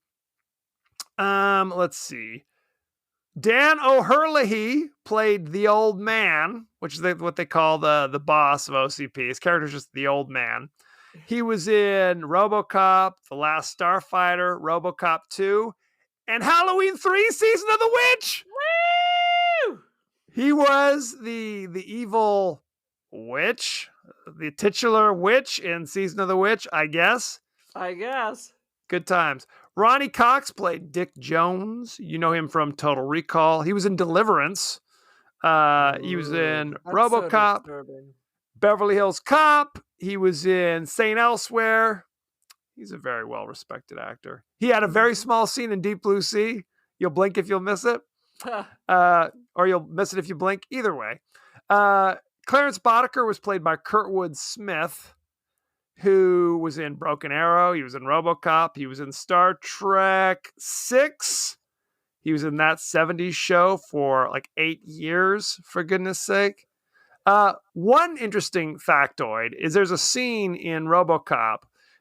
Let's see. Dan O'Herlihy played the old man, which is what they call the boss of OCP. His character's just the old man. He was in Robocop, The Last Starfighter, Robocop 2, and Halloween 3, Season of the Witch. Woo! He was the evil witch, the titular witch in Season of the Witch, I guess. I guess. Good times. Ronnie Cox played Dick Jones. You know him from Total Recall. He was in Deliverance. He was in Robocop, Beverly Hills Cop. He was in Saint Elsewhere. He's a very well-respected actor. He had a very small scene in Deep Blue Sea. You'll blink if you'll miss it. Or you'll miss it if you blink. Either way. Clarence Boddicker was played by Kurtwood Smith, who was in Broken Arrow. He was in Robocop. He was in Star Trek 6. He was in that 70s show for like 8 years, for goodness sake. One interesting factoid is there's a scene in Robocop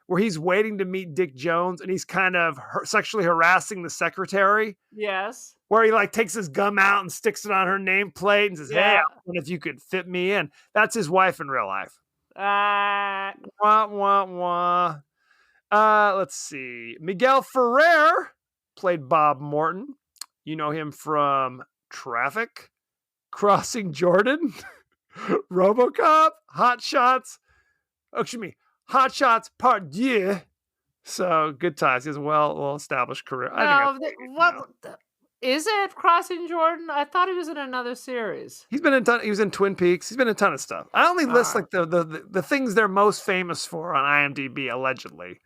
where he's waiting to meet Dick Jones and he's kind of sexually harassing the secretary. Yes. Where he like takes his gum out and sticks it on her nameplate and says, "Hey, I wonder if you could fit me in." That's his wife in real life. Wah, wah, wah. Let's see. Miguel Ferrer played Bob Morton. You know him from Traffic, Crossing Jordan, Robocop, Hot Shots. Oh, excuse me, Hot Shots Part 2. So good times. He has a well-established career. Is it Crossing Jordan? I thought he was in another series. He was in Twin Peaks. He's been in a ton of stuff. I only list like the things they're most famous for on IMDb, allegedly.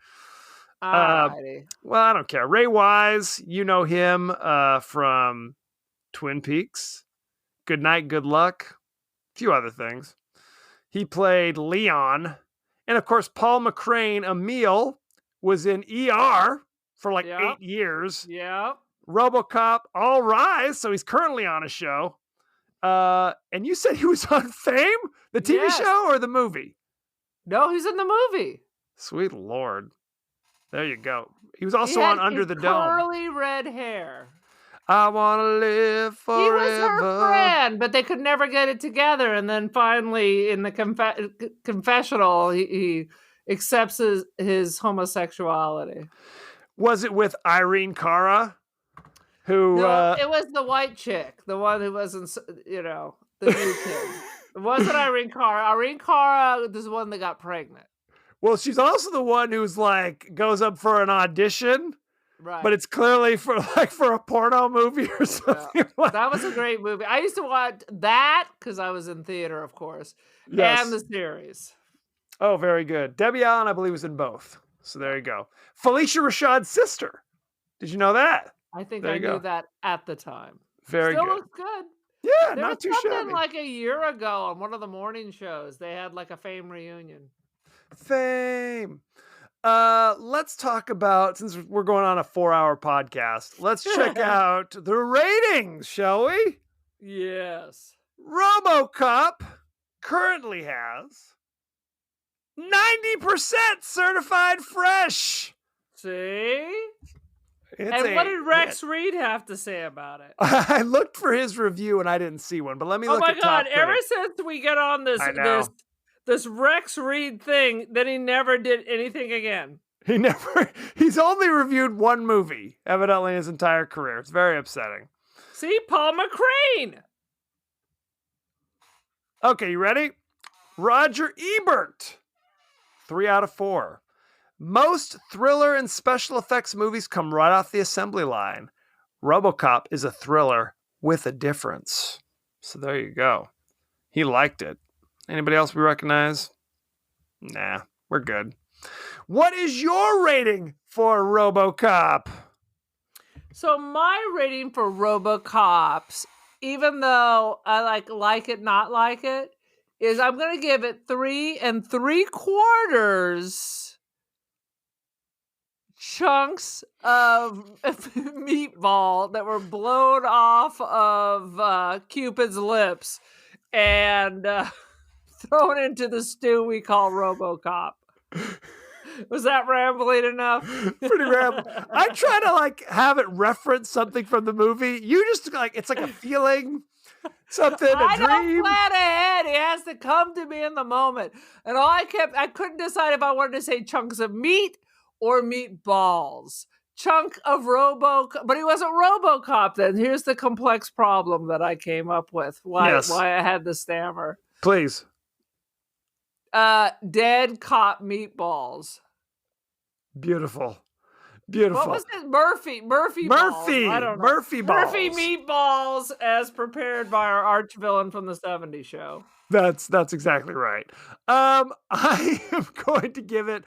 Well, I don't care. Ray Wise, you know him from Twin Peaks, Good Night, Good Luck, a few other things. He played Leon. And of course, Paul McCrane, Emil, was in ER for like 8 years. Yeah. Robocop, All Rise. So he's currently on a show. And you said he was on Fame? The TV show or the movie? No, he's in the movie. Sweet Lord. There you go. He was also on Under the Dome. Curly red hair. I want to live forever. He was her friend, but they could never get it together. And then finally, in the confessional, he accepts his homosexuality. Was it with Irene Cara? No, it was the white chick, the one who wasn't, the new kid. It wasn't Irene Cara. Irene Cara is the one that got pregnant. Well, she's also the one who's like goes up for an audition, right? But it's clearly for a porno movie or something. Yeah. That was a great movie. I used to watch that because I was in theater, of course, and the series. Oh, very good. Debbie Allen, I believe, was in both. So there you go. Felicia Rashad's sister. Did you know that? I think I knew that at the time. Very Still good. Looks good. Yeah, there not too something shabby. Like a year ago on one of the morning shows, they had like a Fame reunion. Fame. Let's talk about, since we're going on a 4-hour podcast, let's check out the ratings, shall we? Yes. Robocop currently has 90% certified fresh. See? What did Rex Reed have to say about it? I looked for his review and I didn't see one, but let me look at Oh my God, ever since we get on this Rex Reed thing, then he never did anything again. He's only reviewed one movie, evidently in his entire career. It's very upsetting. See, Paul McCrane. Okay, you ready? Roger Ebert, 3 out of 4. Most thriller and special effects movies come right off the assembly line. Robocop is a thriller with a difference. So there you go. He liked it. Anybody else we recognize? Nah, we're good. What is your rating for RoboCop? So my rating for RoboCops, even though I like it, not like it, is I'm going to give it 3 3/4 chunks of meatball that were blown off of Cupid's lips and thrown into the stew we call RoboCop. Was that rambling enough? Pretty rambling. I try to have it reference something from the movie. You just it's like a feeling, something, a I dream. don't plan ahead. It has to come to me in the moment. And I couldn't decide if I wanted to say chunks of meat or meatballs. Chunk of RoboCop, but he wasn't RoboCop then. Here's the complex problem that I came up with. Why I had the stammer. Please. Dead cop meatballs. Beautiful. Beautiful. What was it? Murphy balls. I don't know. Murphy balls. Murphy meatballs as prepared by our arch villain from the 70s show. That's exactly right. I am going to give it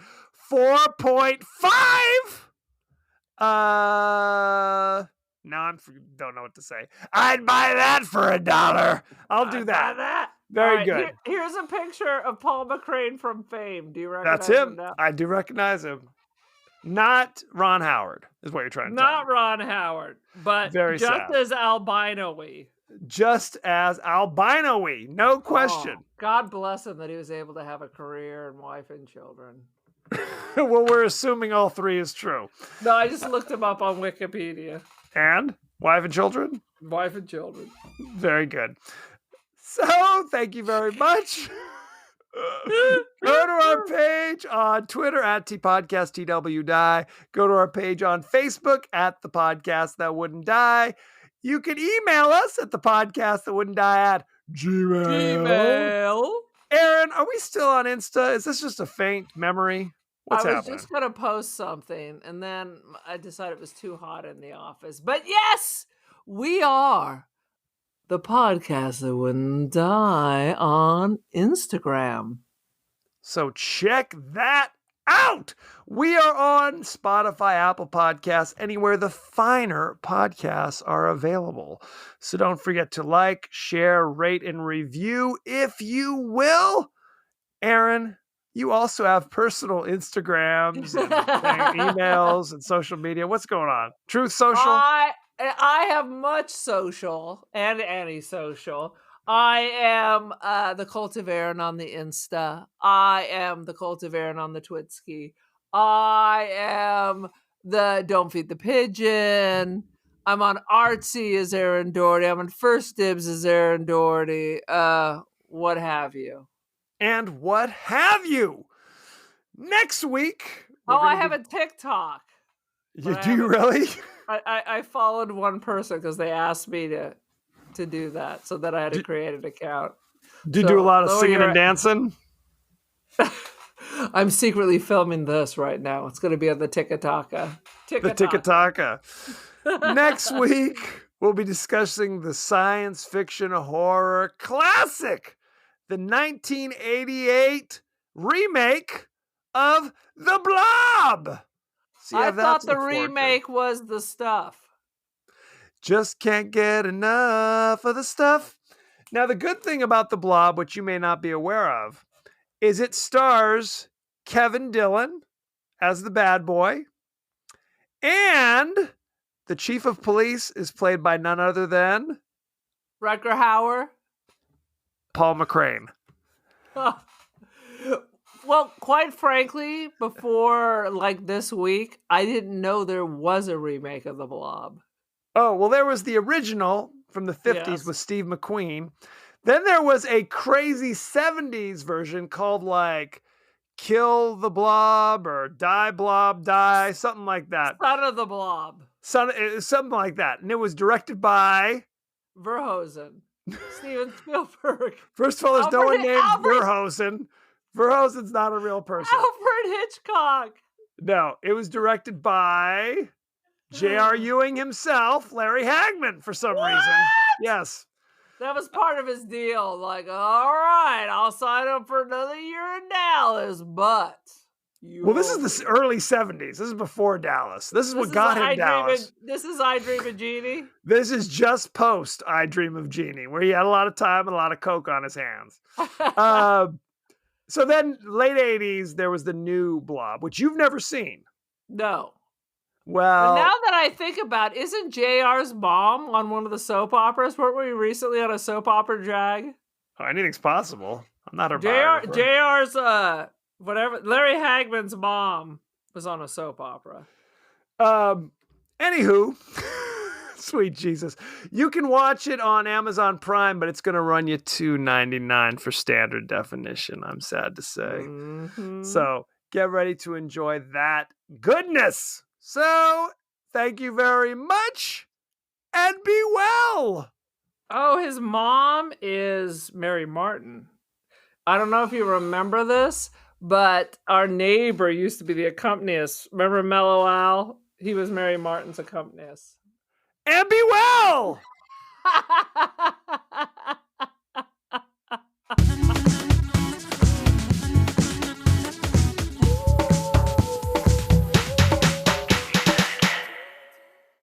4.5. Now I don't know what to say. I'd buy that for $1. I'll do that. Buy that. Very good. Here's a picture of Paul McCrane from Fame. Do you recognize That's him. him now? I do recognize him. Not Ron Howard, is what you're trying to tell me. Not Ron Howard, but Very just sad. as albino-y. Just as albino-y, no question. Oh, God bless him that he was able to have a career and wife and children. Well, we're assuming all three is true. No, I just looked him up on Wikipedia. And wife and children? Wife and children. Very good. So, thank you very much. Go to our page on Twitter at TPodcastTWDie. Go to our page on Facebook at The Podcast That Wouldn't Die. You can email us at thepodcastthatwouldn'tdie at Gmail. Aaron, are we still on Insta? Is this just a faint memory? What's I was happening? just going to post something, and then I decided it was too hot in the office. But yes, we are The Podcast That Wouldn't Die on Instagram. So check that out. We are on Spotify, Apple Podcasts, anywhere the finer podcasts are available. So don't forget to like, share, rate, and review if you will. Aaron, you also have personal Instagrams and emails and social media. What's going on? Truth Social? I have much social and anti-social. I am the Cult of Aaron on the Insta. I am the Cult of Aaron on the Twitski. I am the Don't Feed the Pigeon. I'm on Artsy as Aaron Doherty. I'm on First Dibs as Aaron Doherty. What have you. And what have you? Next week. I have a TikTok. Do you really? I followed one person because they asked me to do that, so that I had to create an account. Do you do a lot of singing and dancing? I'm secretly filming this right now. It's going to be on the Tikataka. The Tikataka. Next week, we'll be discussing the science fiction horror classic, the 1988 remake of The Blob. I thought the remake was the stuff. Just can't get enough of the stuff. Now, the good thing about The Blob, which you may not be aware of, is it stars Kevin Dillon as the bad boy, and the chief of police is played by none other than Rutger Hauer. Paul McCrane. Well, quite frankly, before this week, I didn't know there was a remake of The Blob. Oh, well, there was the original from the 50s with Steve McQueen. Then there was a crazy 70s version called Kill the Blob or Die Blob Die, something like that. Son of the Blob. Something like that. And it was directed by Verhoeven. Steven Spielberg. First of all, there's no one named Verhoeven. Verhoeven's not a real person. Alfred Hitchcock. No, it was directed by J.R. Ewing himself, Larry Hagman, for some reason. Yes. That was part of his deal. Like, all right, I'll sign up for another year in Dallas, but Well, this is the early 70s. This is before Dallas. This is what got him Dallas. This is I Dream of Jeannie. This is just post I Dream of Jeannie, where he had a lot of time and a lot of coke on his hands. So then, late 80s, there was the new Blob, which you've never seen. No. Well, But now that I think about it, isn't JR's mom on one of the soap operas? Weren't we recently on a soap opera drag? anything's possible. I'm not a JR's whatever, Larry Hagman's mom was on a soap opera. Anywho, sweet Jesus. You can watch it on Amazon Prime, but it's going to run you $2.99 for standard definition, I'm sad to say. Mm-hmm. So get ready to enjoy that goodness. So thank you very much and be well. Oh, his mom is Mary Martin. I don't know if you remember this, but our neighbor used to be the accompanist. Remember Mellow Al? He was Mary Martin's accompanist. And be well.